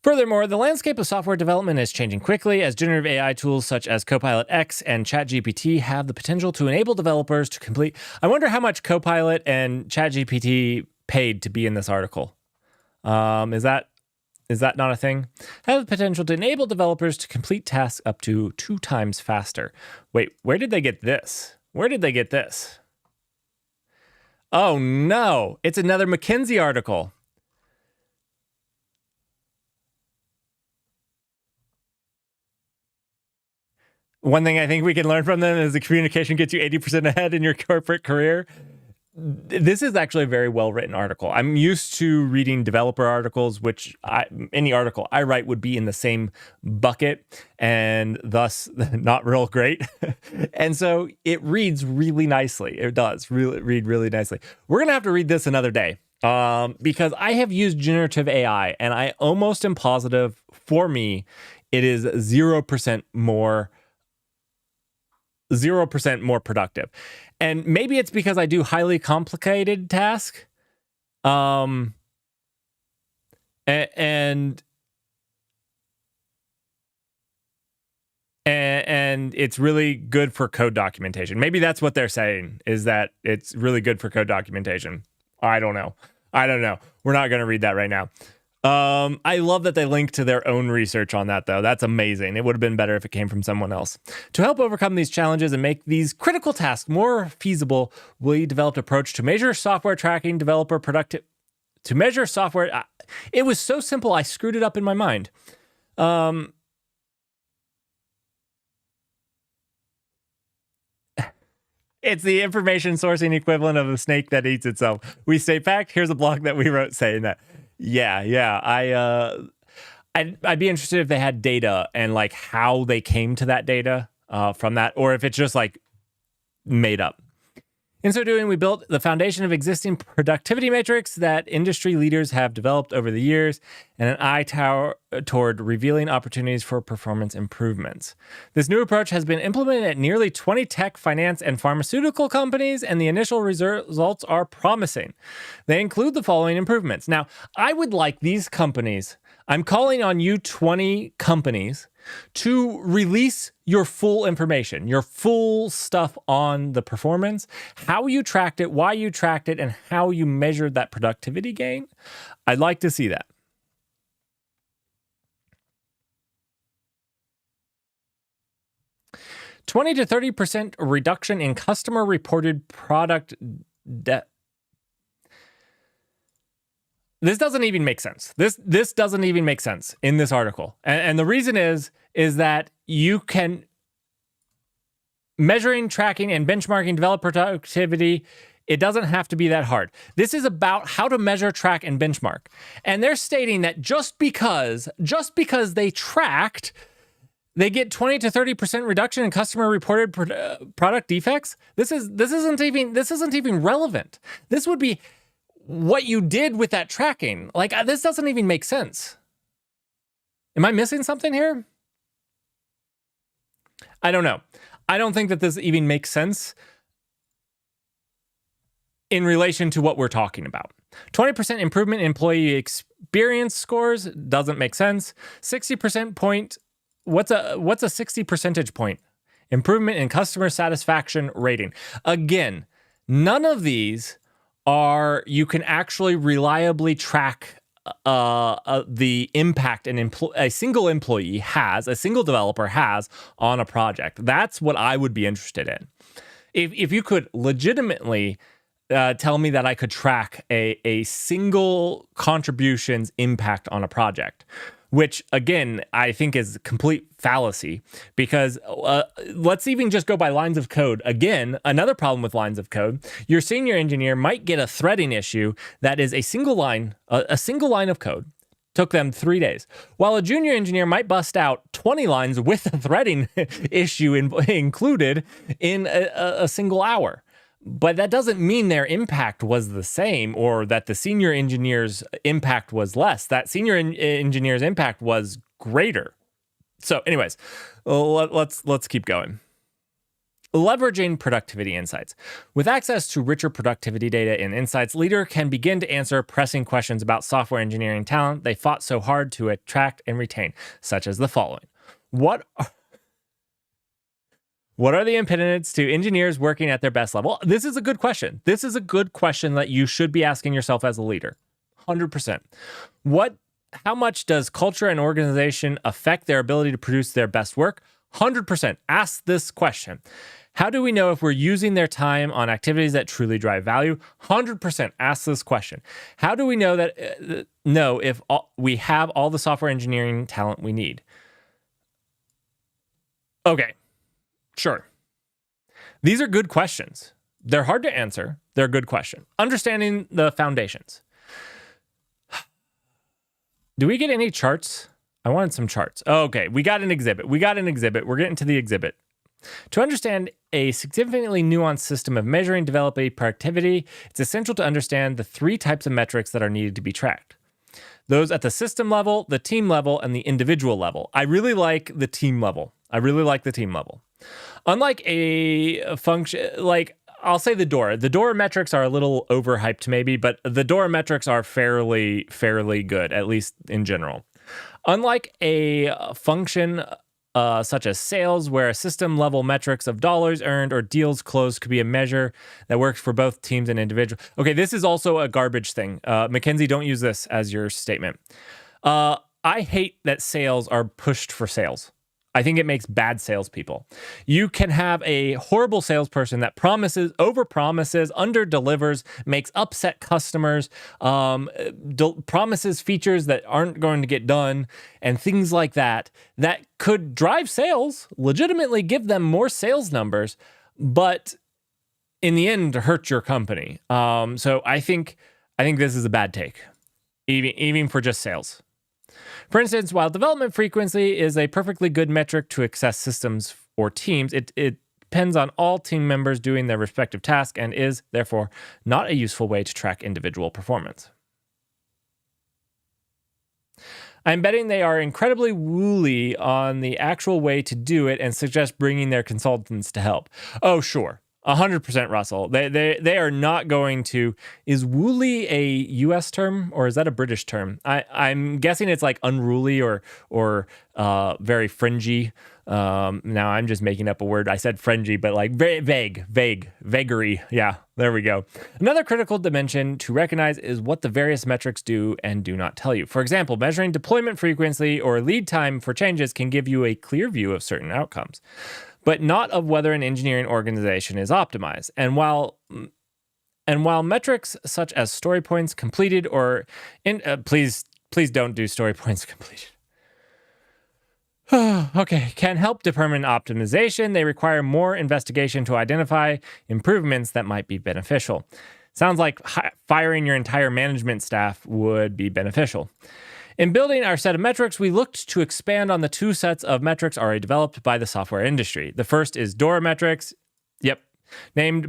Furthermore, the landscape of software development is changing quickly, as generative AI tools such as Copilot X and ChatGPT have the potential to enable developers to complete... I wonder how much Copilot and ChatGPT paid to be in this article. Is that not a thing? Have the potential to enable developers to complete tasks up to 2 times faster. Wait, where did they get this? Where did they get this? Oh no, it's another McKinsey article. One thing I think we can learn from them is the communication gets you 80% ahead in your corporate career. This is actually a very well-written article. I'm used to reading developer articles, which any article I write would be in the same bucket, and thus not real great. And so it reads really nicely. It does read really nicely. We're going to have to read this another day, because I have used generative AI, and I almost am positive, for me, it is 0% more productive. And maybe it's because I do highly complicated tasks. And it's really good for code documentation. Maybe that's what they're saying, is that it's really good for code documentation. I don't know. We're not going to read that right now. I love that they link to their own research on that, though. That's amazing. It would have been better if it came from someone else. To help overcome these challenges and make these critical tasks more feasible, we developed an approach to measure software tracking, developer productive... To measure software... It was so simple, I screwed it up in my mind. It's the information sourcing equivalent of a snake that eats itself. We state fact. Here's a blog that we wrote saying that. Yeah. I'd be interested if they had data and like how they came to that data from that, or if it's just like made up. In so doing, we built the foundation of existing productivity metrics that industry leaders have developed over the years, and an eye toward revealing opportunities for performance improvements. This new approach has been implemented at nearly 20 tech, finance, and pharmaceutical companies, and the initial results are promising. They include the following improvements. Now, I would like these companies, I'm calling on you 20 companies, to release your full information, your full stuff on the performance, how you tracked it, why you tracked it, and how you measured that productivity gain. I'd like to see that. $20 to 30% reduction in customer reported product debt. This doesn't even make sense. This doesn't even make sense in this article. And the reason is that you can measuring, tracking, and benchmarking developer productivity. It doesn't have to be that hard. This is about how to measure, track, and benchmark. And they're stating that just because they tracked, they get 20 to 30% reduction in customer reported product defects. This isn't even relevant. This would be what you did with that tracking. Like, this doesn't even make sense. Am I missing something here? I don't know. I don't think that this even makes sense in relation to what we're talking about. 20% improvement in employee experience scores doesn't make sense. 60% point. What's a 60 percentage point improvement in customer satisfaction rating? Again, none of these are you can actually reliably track the impact a single employee has, a single developer has on a project. That's what I would be interested in. If you could legitimately tell me that I could track a single contribution's impact on a project, which again, I think is complete fallacy, because let's even just go by lines of code. Again, another problem with lines of code, your senior engineer might get a threading issue that is a single line of code, took them 3 days, while a junior engineer might bust out 20 lines with a threading issue included in a single hour. But that doesn't mean their impact was the same, or that the senior engineer's impact was less. That senior engineer's impact was greater. So anyways, let's keep going. Leveraging productivity insights. With access to richer productivity data and insights, leader can begin to answer pressing questions about software engineering talent they fought so hard to attract and retain, such as the following. What are the impediments to engineers working at their best level? This is a good question. This is a good question that you should be asking yourself as a leader. 100%. How much does culture and organization affect their ability to produce their best work? 100%. Ask this question. How do we know if we're using their time on activities that truly drive value? 100%. Ask this question. How do we know if we have all the software engineering talent we need? Okay. Sure. These are good questions. They're hard to answer. They're a good question. Understanding the foundations. Do we get any charts? I wanted some charts. Okay, we got an exhibit. We're getting to the exhibit. To understand a significantly nuanced system of measuring developer productivity, it's essential to understand the 3 types of metrics that are needed to be tracked. Those at the system level, the team level, and the individual level. I really like the team level. Unlike a function, like I'll say the DORA metrics are a little overhyped maybe, but the DORA metrics are fairly good, at least in general. Unlike a function such as sales, where a system level metrics of dollars earned or deals closed could be a measure that works for both teams and individuals. Okay, this is also a garbage thing. Mackenzie, don't use this as your statement. I hate that sales are pushed for sales. I think it makes bad salespeople. You can have a horrible salesperson that overpromises, under-delivers, makes upset customers, promises features that aren't going to get done, and things like that could drive sales, legitimately give them more sales numbers, but in the end hurt your company. So I think this is a bad take, even for just sales. For instance, while development frequency is a perfectly good metric to assess systems or teams, it depends on all team members doing their respective tasks and is, therefore, not a useful way to track individual performance. I'm betting they are incredibly woolly on the actual way to do it and suggest bringing their consultants to help. Oh, sure. 100%, Russell. They are not going to. Is woolly a U.S. term or is that a British term? I'm guessing it's like unruly or very fringy. Now I'm just making up a word. I said fringy, but like very vagary. Yeah, there we go. Another critical dimension to recognize is what the various metrics do and do not tell you. For example, measuring deployment frequency or lead time for changes can give you a clear view of certain outcomes, but not of whether an engineering organization is optimized. And while And while metrics such as story points completed or please don't do story points completed. Okay, can help determine optimization, they require more investigation to identify improvements that might be beneficial. Sounds like firing your entire management staff would be beneficial. In building our set of metrics, we looked to expand on the two sets of metrics already developed by the software industry. The first is DORA metrics. Yep. Named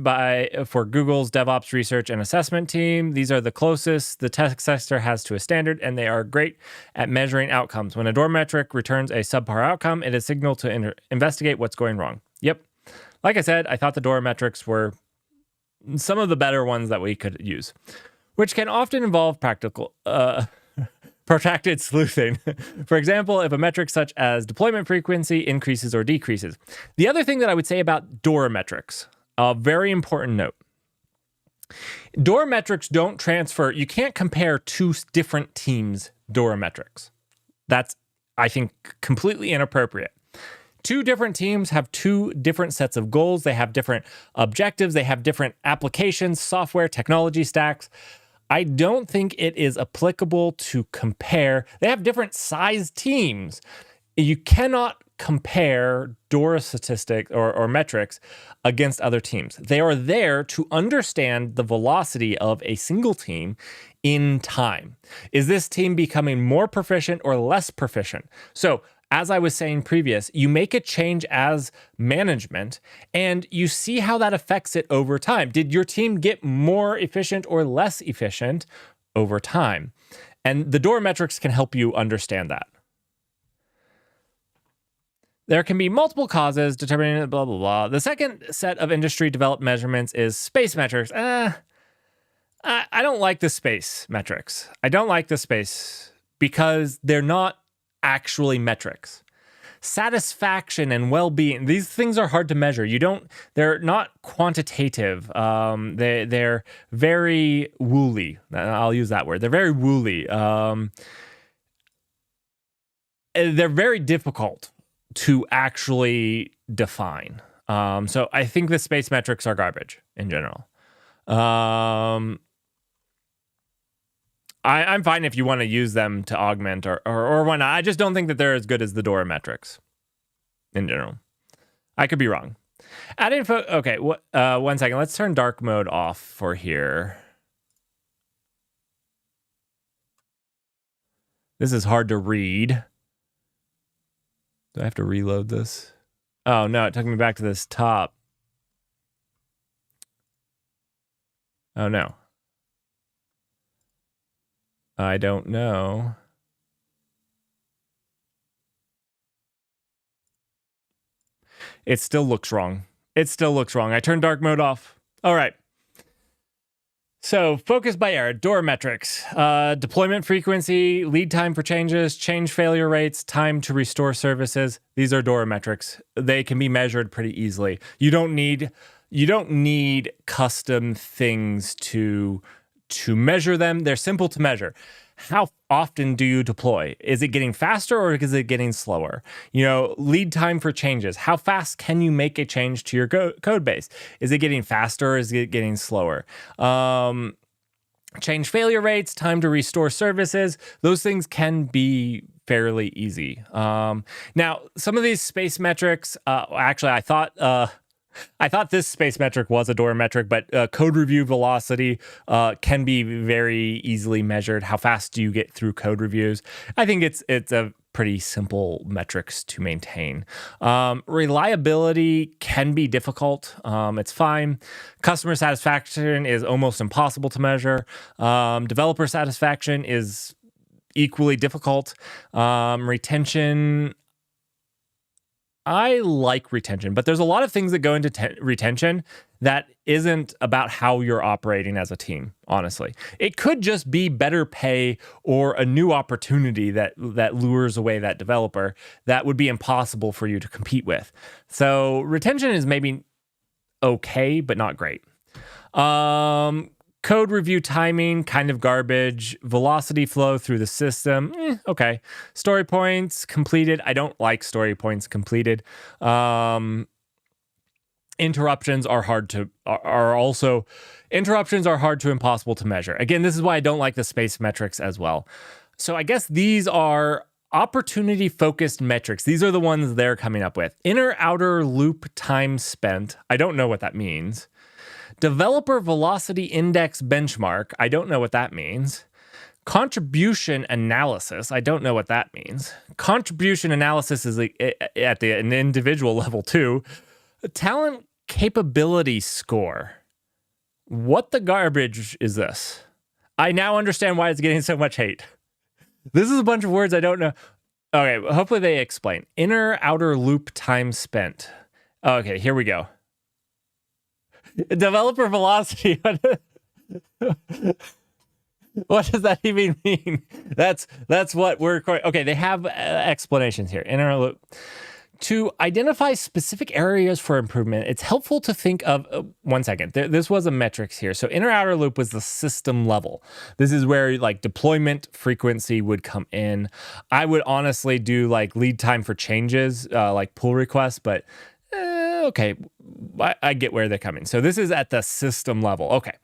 for Google's DevOps research and assessment team. These are the closest the tech sector has to a standard, and they are great at measuring outcomes. When a DORA metric returns a subpar outcome, it is signal to investigate what's going wrong. Yep. Like I said, I thought the DORA metrics were some of the better ones that we could use, which can often involve protracted sleuthing. For example, if a metric such as deployment frequency increases or decreases. The other thing that I would say about DORA metrics, a very important note. DORA metrics don't transfer. You can't compare two different teams' DORA metrics. That's, I think, completely inappropriate. Two different teams have two different sets of goals. They have different objectives. They have different applications, software, technology stacks. I don't think it is applicable to compare. They have different size teams. You cannot compare DORA statistics or metrics against other teams. They are there to understand the velocity of a single team in time. Is this team becoming more proficient or less proficient? So, as I was saying previous, you make a change as management and you see how that affects it over time. Did your team get more efficient or less efficient over time? And the DORA metrics can help you understand that. There can be multiple causes determining blah, blah, blah. The second set of industry developed measurements is space metrics. I don't like the space metrics. I don't like the space because they're not actually metrics. Satisfaction and well-being, these things are hard to measure. They're not quantitative. They're very woolly. I'll use that word. They're very woolly. They're very difficult to actually define. So I think the space metrics are garbage in general. I'm fine if you want to use them to augment or whatnot. I just don't think that they're as good as the DORA metrics in general. I could be wrong. Add info. Okay, 1 second. Let's turn dark mode off for here. This is hard to read. Do I have to reload this? Oh, no, it took me back to this top. Oh, no. I don't know. It still looks wrong. It still looks wrong. I turned dark mode off. All right. So focus by error, DORA metrics, deployment frequency, lead time for changes, change failure rates, time to restore services. These are DORA metrics. They can be measured pretty easily. You don't need custom things to measure them. They're simple to measure. How often do you deploy? Is it getting faster or is it getting slower? Lead time for changes. How fast can you make a change to your code base? Is it getting faster or is it getting slower? Change failure rates, time to restore services. Those things can be fairly easy. Now, some of these space metrics, actually, I thought this space metric was a DORA metric, but code review velocity can be very easily measured. How fast do you get through code reviews? I think it's a pretty simple metrics to maintain. Reliability can be difficult. It's fine. Customer satisfaction is almost impossible to measure. Developer satisfaction is equally difficult. Retention, I like retention, but there's a lot of things that go into retention that isn't about how you're operating as a team, honestly. It could just be better pay or a new opportunity that lures away that developer that would be impossible for you to compete with. So retention is maybe okay, but not great. Code review timing, kind of garbage. Velocity flow through the system, okay. Story points completed. I don't like story points completed. interruptions are hard to impossible to measure. Again, this is why I don't like the space metrics as well. So I guess these are opportunity focused metrics. These are the ones they're coming up with. Inner outer loop time spent. I don't know what that means. Developer velocity index benchmark. I don't know what that means. Contribution analysis. I don't know what that means. Contribution analysis is at an individual level too. Talent capability score. What the garbage is this? I now understand why it's getting so much hate. This is a bunch of words I don't know. Okay, hopefully they explain. Inner outer loop time spent. Okay, here we go. Developer velocity. What does that even mean? That's what we're... Okay, they have explanations here. Inner loop. To identify specific areas for improvement, it's helpful to think of... one second. This was a metrics here. So inner outer loop was the system level. This is where like deployment frequency would come in. I would honestly do like lead time for changes, like pull requests, but okay, I get where they're coming. So this is at the system level. Okay.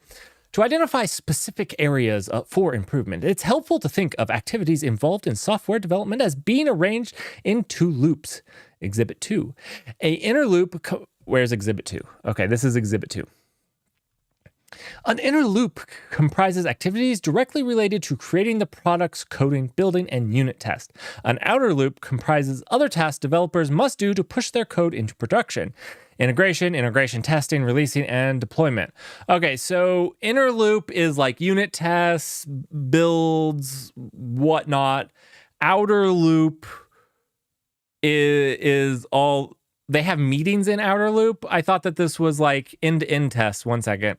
To identify specific areas for improvement, it's helpful to think of activities involved in software development as being arranged in two loops. Exhibit 2. A inner loop... Where's Exhibit 2? Okay, this is Exhibit 2. An inner loop comprises activities directly related to creating the product's coding, building, and unit test. An outer loop comprises other tasks developers must do to push their code into production. Integration testing, releasing, and deployment. Okay, so inner loop is like unit tests, builds, whatnot. Outer loop is all... They have meetings in outer loop. I thought that this was like end-to-end tests. One second.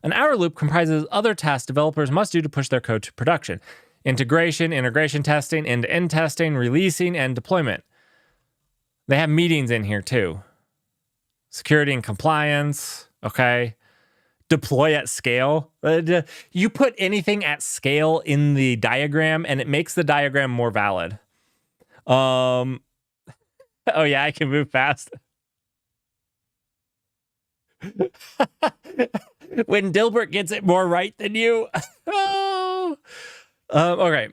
An outer loop comprises other tasks developers must do to push their code to production. Integration testing, end-to-end testing, releasing, and deployment. They have meetings in here too. Security and compliance, okay. Deploy at scale. You put anything at scale in the diagram and it makes the diagram more valid. Oh yeah, I can move fast. When Dilbert gets it more right than you. Oh. Okay.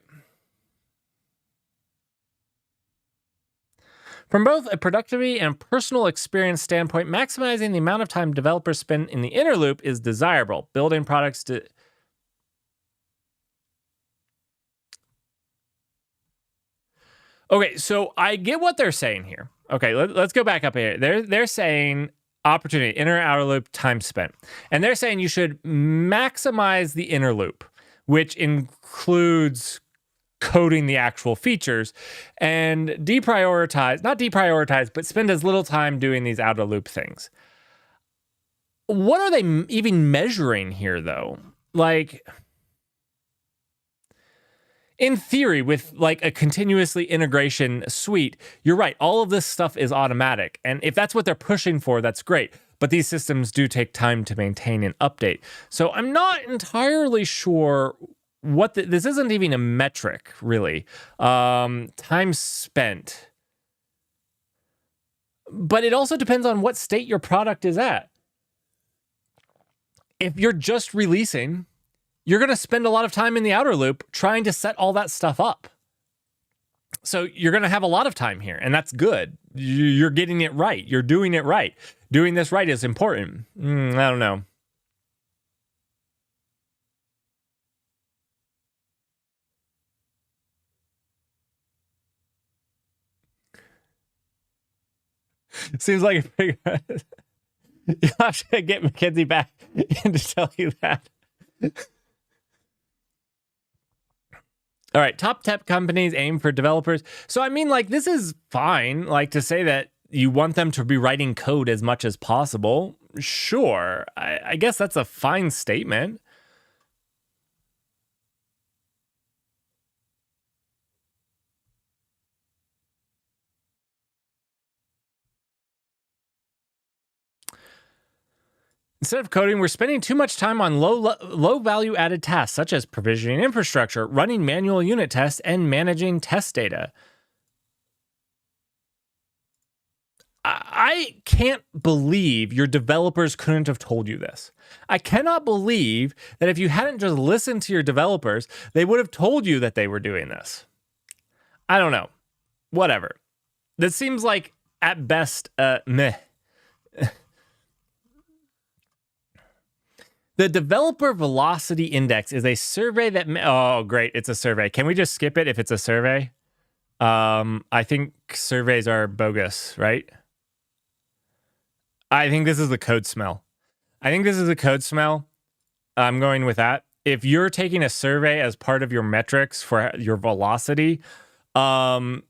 From both a productivity and personal experience standpoint, maximizing the amount of time developers spend in the inner loop is desirable. Building products to... Okay, so I get what they're saying here. Okay, let's go back up here. They're saying opportunity, inner outer loop, time spent. And they're saying you should maximize the inner loop, which includes coding the actual features, and not deprioritize, but spend as little time doing these outer loop things. What are they even measuring here, though? Like... In theory, with like a continuously integration suite, you're right. All of this stuff is automatic. And if that's what they're pushing for, that's great. But these systems do take time to maintain and update. So I'm not entirely sure what this isn't even a metric, really. Time spent. But it also depends on what state your product is at. If you're just releasing... You're going to spend a lot of time in the outer loop trying to set all that stuff up. So you're going to have a lot of time here, and that's good. You're getting it right. You're doing it right. Doing this right is important. I don't know. Seems like a big... You'll have to get Mackenzie back in to tell you that. All right, top tech companies aim for developers. So, I mean, like, this is fine, like, to say that you want them to be writing code as much as possible. Sure, I guess that's a fine statement. Instead of coding, we're spending too much time on low value added tasks, such as provisioning infrastructure, running manual unit tests, and managing test data. I can't believe your developers couldn't have told you this. I cannot believe that if you hadn't just listened to your developers, they would have told you that they were doing this. I don't know. Whatever. This seems like, at best, meh. The Developer Velocity Index is a survey that... Oh, great. It's a survey. Can we just skip it if it's a survey? I think surveys are bogus, right? I think this is a code smell. I'm going with that. If you're taking a survey as part of your metrics for your velocity, my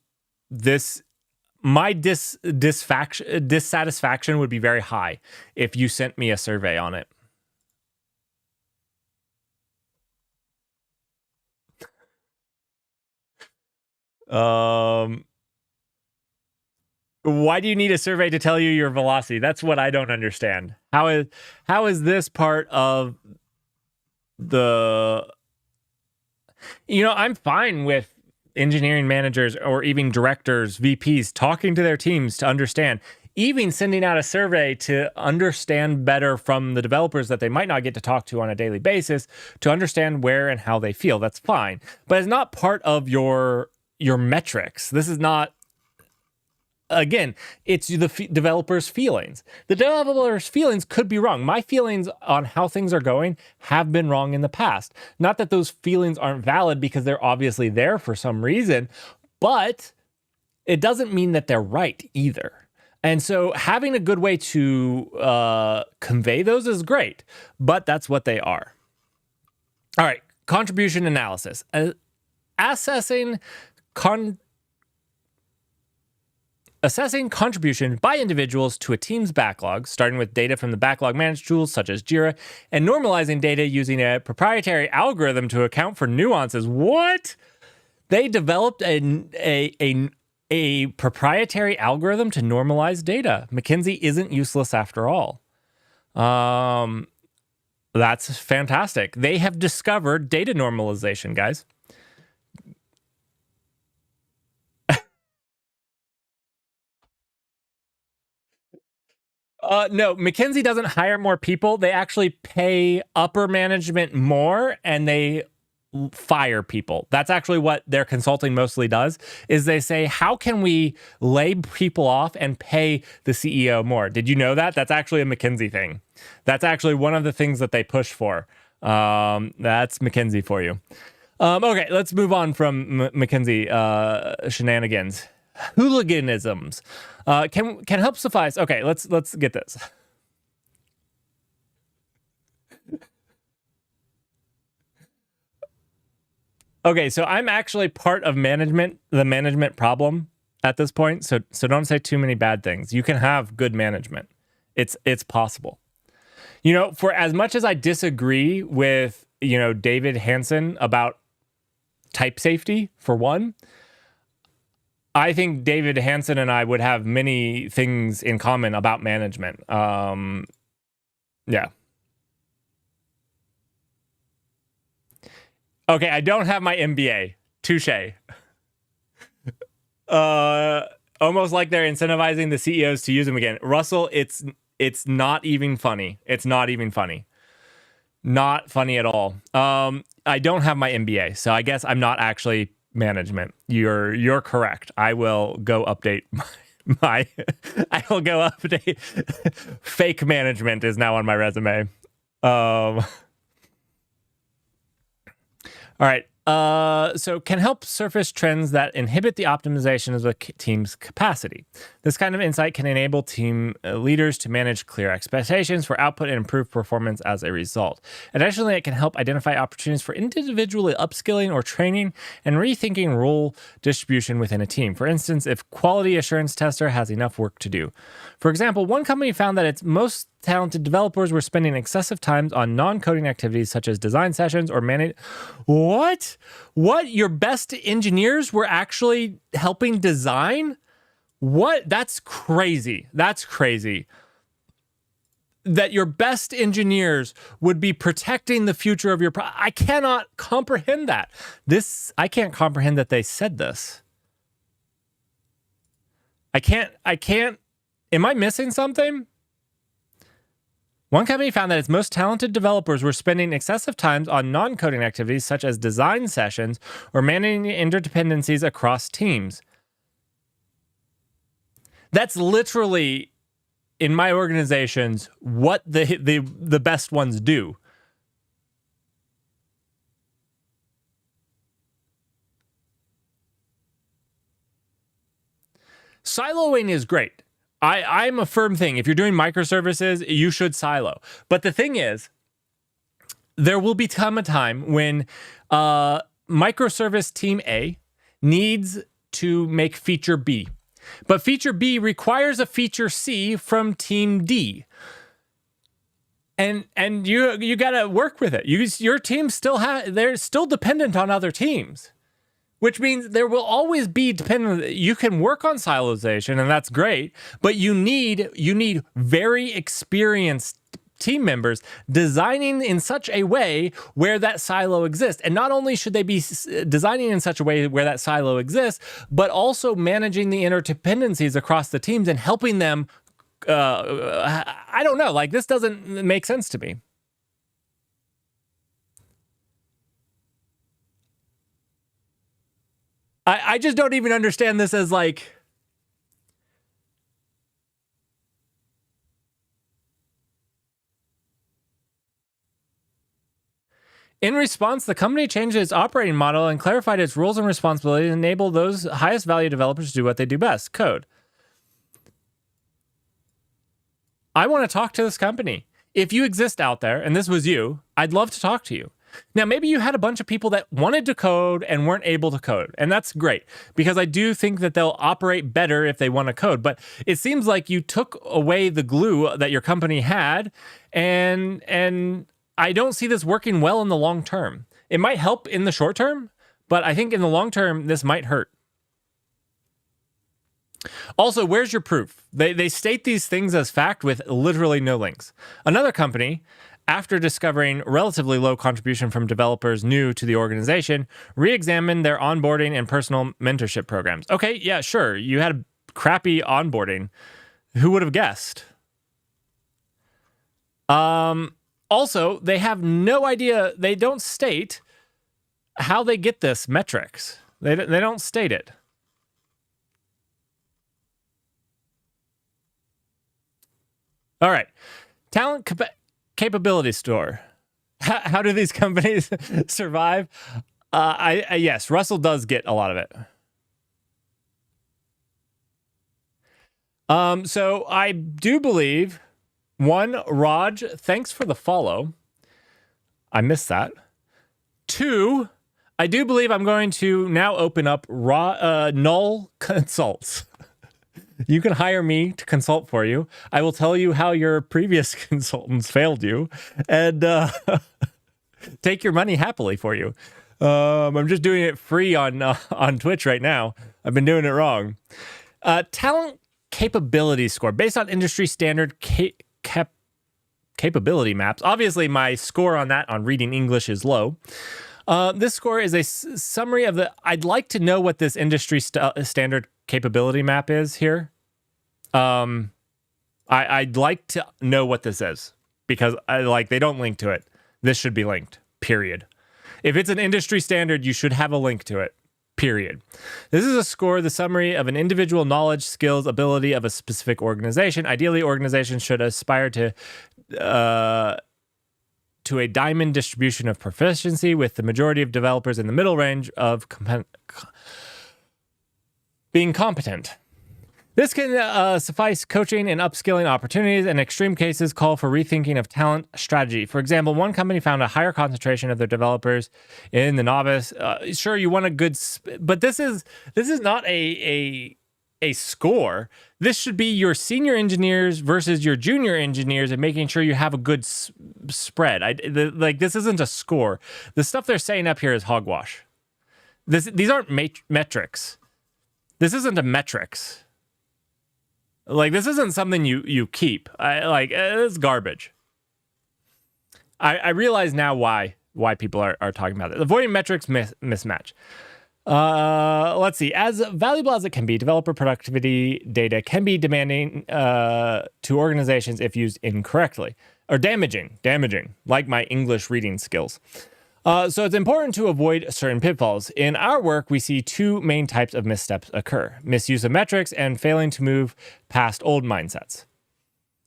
dissatisfaction would be very high if you sent me a survey on it. Why do you need a survey to tell you your velocity? That's what I don't understand. How is this part of the... I'm fine with engineering managers or even directors, VPs, talking to their teams to understand, even sending out a survey to understand better from the developers that they might not get to talk to on a daily basis, to understand where and how they feel. That's fine. But it's not part of your metrics. This is not... Again, it's the developer's feelings. The developer's feelings could be wrong. My feelings on how things are going have been wrong in the past. Not that those feelings aren't valid, because they're obviously there for some reason, but it doesn't mean that they're right either. And so having a good way to convey those is great, but that's what they are. All right, contribution analysis. Assessing contribution by individuals to a team's backlog, starting with data from the backlog management tools such as Jira, and normalizing data using a proprietary algorithm to account for nuances. What? They developed a proprietary algorithm to normalize data. McKinsey isn't useless after all. That's fantastic. They have discovered data normalization, guys. No, McKinsey doesn't hire more people. They actually pay upper management more, and they fire people. That's actually what their consulting mostly does, is they say, how can we lay people off and pay the CEO more? Did you know that? That's actually a McKinsey thing. That's actually one of the things that they push for. That's McKinsey for you. Okay, let's move on from McKinsey shenanigans. Hooliganisms can help suffice. Okay, let's get this. Okay, so I'm actually part of the management problem at this point. So don't say too many bad things. You can have good management. It's possible. For as much as I disagree with, David Hansen about type safety, for one, I think David Hansen and I would have many things in common about management. Yeah. Okay, I don't have my MBA. Touche. Almost like they're incentivizing the CEOs to use them again. Russell, it's not even funny. It's not even funny. Not funny at all. I don't have my MBA, so I guess I'm not actually management. You're correct. I will go update my I will go update. Fake management is now on my resume. All right. So can help surface trends that inhibit the optimization of the team's capacity. This kind of insight can enable team leaders to manage clear expectations for output and improve performance as a result. Additionally, it can help identify opportunities for individually upskilling or training and rethinking role distribution within a team. For instance, if quality assurance tester has enough work to do. For example, one company found that its most talented developers were spending excessive time on non-coding activities such as design sessions or manage. What? Your best engineers were actually helping design? What? That's crazy. That's crazy. That your best engineers would be protecting the future of your I cannot comprehend that. I can't comprehend that they said this. I can't Am I missing something? One company found that its most talented developers were spending excessive time on non-coding activities such as design sessions or managing interdependencies across teams. That's literally, in my organizations, what the best ones do. Siloing is great. I'm a firm thing. If you're doing microservices, you should silo. But the thing is, there will become a time when microservice team A needs to make feature B. But feature B requires a feature C from team D. And you got to work with it. Your team they're still dependent on other teams. Which means there will always be dependent. You can work on silozation, and that's great, but you need very experienced team members designing in such a way where that silo exists. And not only should they be designing in such a way where that silo exists, but also managing the interdependencies across the teams and helping them. I don't know. Like, this doesn't make sense to me. I just don't even understand this as like. In response, the company changed its operating model and clarified its rules and responsibilities and enabled those highest value developers to do what they do best, code. I want to talk to this company. If you exist out there, and this was you, I'd love to talk to you. Now, maybe you had a bunch of people that wanted to code and weren't able to code, and that's great, because I do think that they'll operate better if they want to code, but it seems like you took away the glue that your company had, and I don't see this working well in the long term. It might help in the short term, but I think in the long term, this might hurt. Also, where's your proof? They state these things as fact with literally no links. Another company, after discovering relatively low contribution from developers new to the organization, re-examined their onboarding and personal mentorship programs. Okay, yeah, sure. You had a crappy onboarding. Who would have guessed? Also, they have no idea. They don't state how they get this metrics. They don't state it. All right. Talent capability store. How do these companies survive? Yes, Russell does get a lot of it. So I do believe, one, Raj, thanks for the follow. I missed that. Two, I do believe I'm going to now open up Null Consults. You can hire me to consult for you. I will tell you how your previous consultants failed you and take your money happily for you. I'm just doing it free on Twitch right now. I've been doing it wrong. Talent capability score based on industry standard capability maps. Obviously, my score on that on reading English is low. This score is a summary of the. I'd like to know what this industry standard capability map is here. I'd like to know what this is because they don't link to it. This should be linked. Period. If it's an industry standard, you should have a link to it. Period. This is a score, the summary of an individual knowledge, skills, ability of a specific organization. Ideally, organizations should aspire to a diamond distribution of proficiency, with the majority of developers in the middle range of being competent. This can suffice coaching and upskilling opportunities, and in extreme cases call for rethinking of talent strategy. For example, one company found a higher concentration of their developers in the novice. Sure, you want a good, but this is not a score. This should be your senior engineers versus your junior engineers, and making sure you have a good spread. This isn't a score. The stuff they're saying up here is hogwash. These aren't metrics. This isn't a metrics. This isn't something you keep. It's garbage. I realize now why people are talking about it. Avoiding metrics mismatch. Let's see. As valuable as it can be, developer productivity data can be demanding to organizations if used incorrectly, or damaging, like my English reading skills. So it's important to avoid certain pitfalls. In our work, we see two main types of missteps occur: misuse of metrics and failing to move past old mindsets.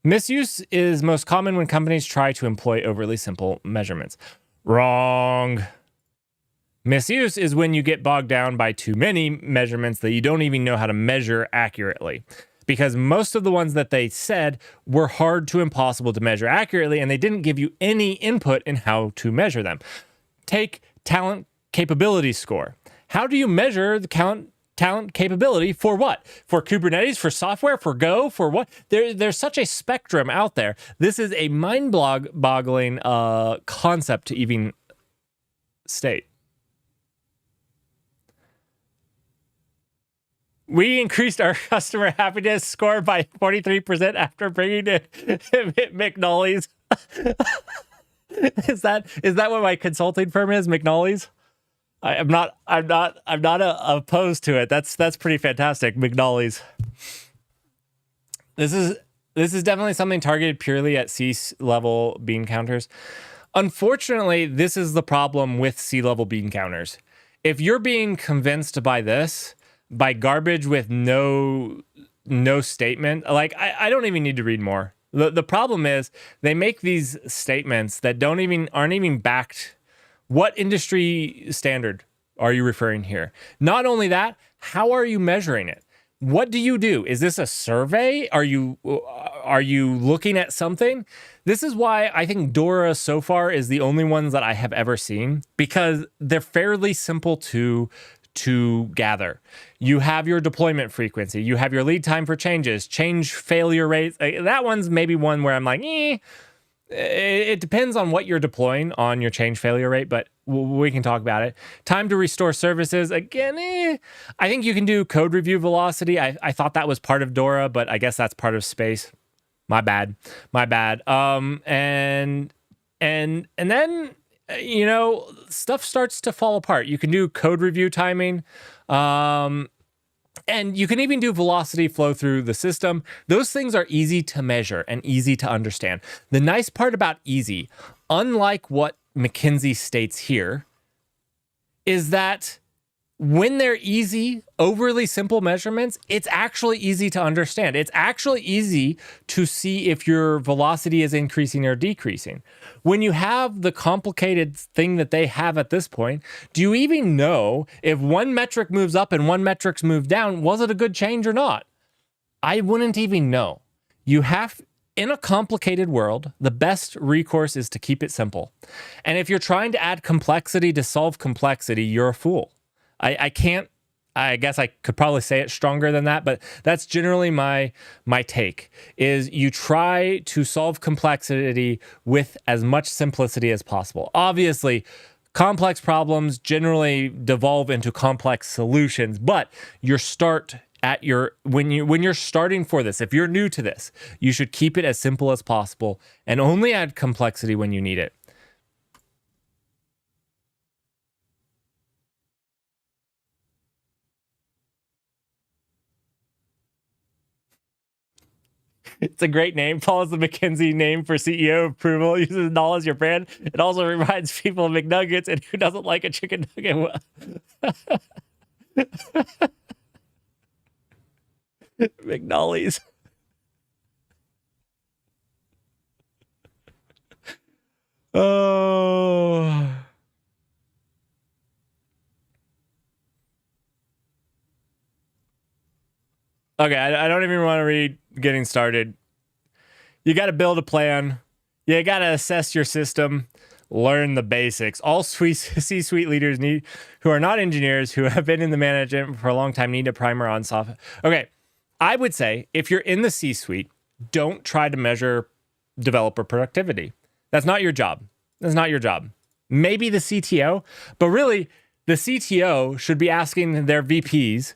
Misuse is most common when companies try to employ overly simple measurements. Wrong. Misuse is when you get bogged down by too many measurements that you don't even know how to measure accurately. Because most of the ones that they said were hard to impossible to measure accurately, and they didn't give you any input in how to measure them. Take talent capability score. How do you measure the talent capability for what? For Kubernetes, for software, for Go, for what? There's such a spectrum out there. This is a mind-boggling concept to even state. We increased our customer happiness score by 43% after bringing in McNally's. Is that what my consulting firm is, McNally's? I'm not opposed to it. That's pretty fantastic, McNally's. This is definitely something targeted purely at C-level bean counters. Unfortunately, this is the problem with C-level bean counters. If you're being convinced by this, by garbage with no statement, like I don't even need to read more. The problem is they make these statements that aren't even backed. What industry standard are you referring here? Not only that, how are you measuring it? What do you do? Is this a survey? Are you looking at something? This is why I think Dora so far is the only ones that I have ever seen, because they're fairly simple to gather. You have your deployment frequency, you have your lead time for changes, change failure rates. That one's maybe one where I'm like, it depends on what you're deploying on your change failure rate, but we can talk about it. Time to restore services, again, I think you can do code review velocity. I thought that was part of Dora, but I guess that's part of space. My bad. And then, stuff starts to fall apart. You can do code review timing, and you can even do velocity flow through the system. Those things are easy to measure and easy to understand. The nice part about easy, unlike what McKinsey states here, is that when they're easy, overly simple measurements, it's actually easy to understand. It's actually easy to see if your velocity is increasing or decreasing. When you have the complicated thing that they have at this point, do you even know if one metric moves up and one metric's moved down, was it a good change or not? I wouldn't even know. In a complicated world, the best recourse is to keep it simple. And if you're trying to add complexity to solve complexity, you're a fool. I guess I could probably say it stronger than that, but that's generally my take, is you try to solve complexity with as much simplicity as possible. Obviously, complex problems generally devolve into complex solutions, but when you're starting for this, if you're new to this, you should keep it as simple as possible and only add complexity when you need it. It's a great name. Follows the McKinsey name for CEO approval. Uses Null as your brand. It also reminds people of McNuggets, and who doesn't like a chicken nugget? McNally's. Oh. Okay, I don't even want to read getting started. You got to build a plan. You got to assess your system, learn the basics. All C-suite leaders who are not engineers, who have been in the management for a long time, need a primer on software. Okay, I would say if you're in the C-suite, don't try to measure developer productivity. That's not your job. Maybe the CTO, but really the CTO should be asking their VPs,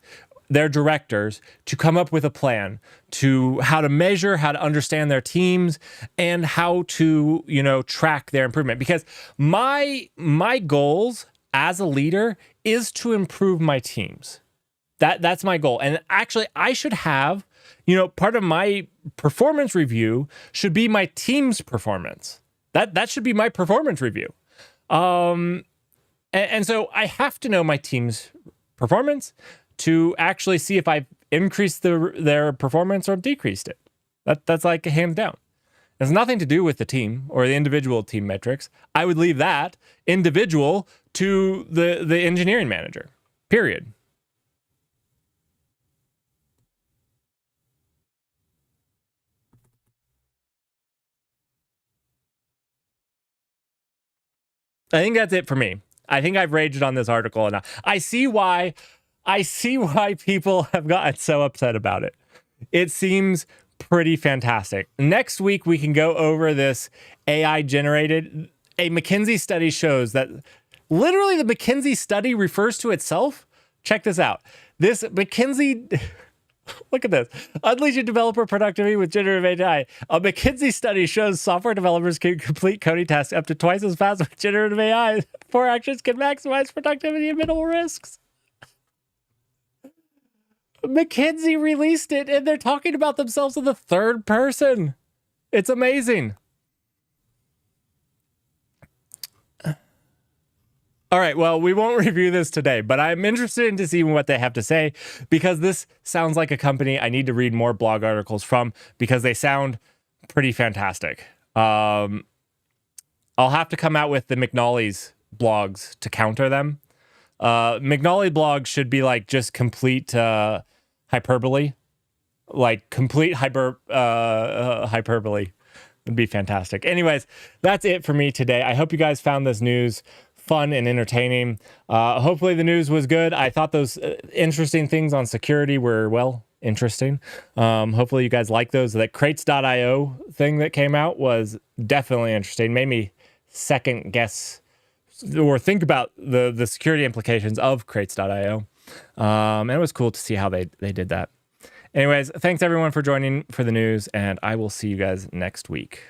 their directors, to come up with a plan to how to measure, how to understand their teams, and how to, track their improvement. Because my goals as a leader is to improve my teams. That's my goal. And actually, I should have, part of my performance review should be my team's performance. That should be my performance review. And so I have to know my team's performance to actually see if I've increased their performance or decreased it. That's like a hands down. It has nothing to do with the team or the individual team metrics. I would leave that individual to the engineering manager, period. I think that's it for me. I think I've raged on this article enough. I see why people have gotten so upset about it. It seems pretty fantastic. Next week, we can go over this AI generated. A McKinsey study shows that literally the McKinsey study refers to itself. Check this out. This McKinsey, look at this. Unleashing developer productivity with generative AI. A McKinsey study shows software developers can complete coding tasks up to twice as fast with generative AI. 4 actions can maximize productivity and minimal risks. McKinsey released it, and they're talking about themselves in the third person. It's amazing. All right, well, we won't review this today, but I'm interested in to see what they have to say because this sounds like a company I need to read more blog articles from because they sound pretty fantastic. I'll have to come out with the McNally's blogs to counter them. McNally blogs should be like just complete hyperbole, like complete hyperbole would be fantastic. Anyways, that's it for me today. I hope you guys found this news fun and entertaining. Hopefully the news was good. I thought those interesting things on security were, well, interesting. Hopefully you guys like those. That crates.io thing that came out was definitely interesting. Made me second guess or think about the security implications of crates.io. And it was cool to see how they did that. Anyways, thanks everyone for joining for the news, and I will see you guys next week.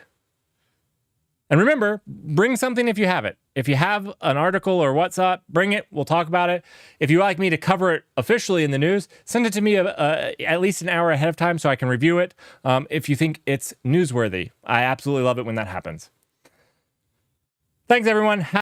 And remember, bring something if you have it. If you have an article or what's up, bring it. We'll talk about it. If you'd like me to cover it officially in the news, send it to me at least an hour ahead of time so I can review it. If you think it's newsworthy, I absolutely love it when that happens. Thanks, everyone.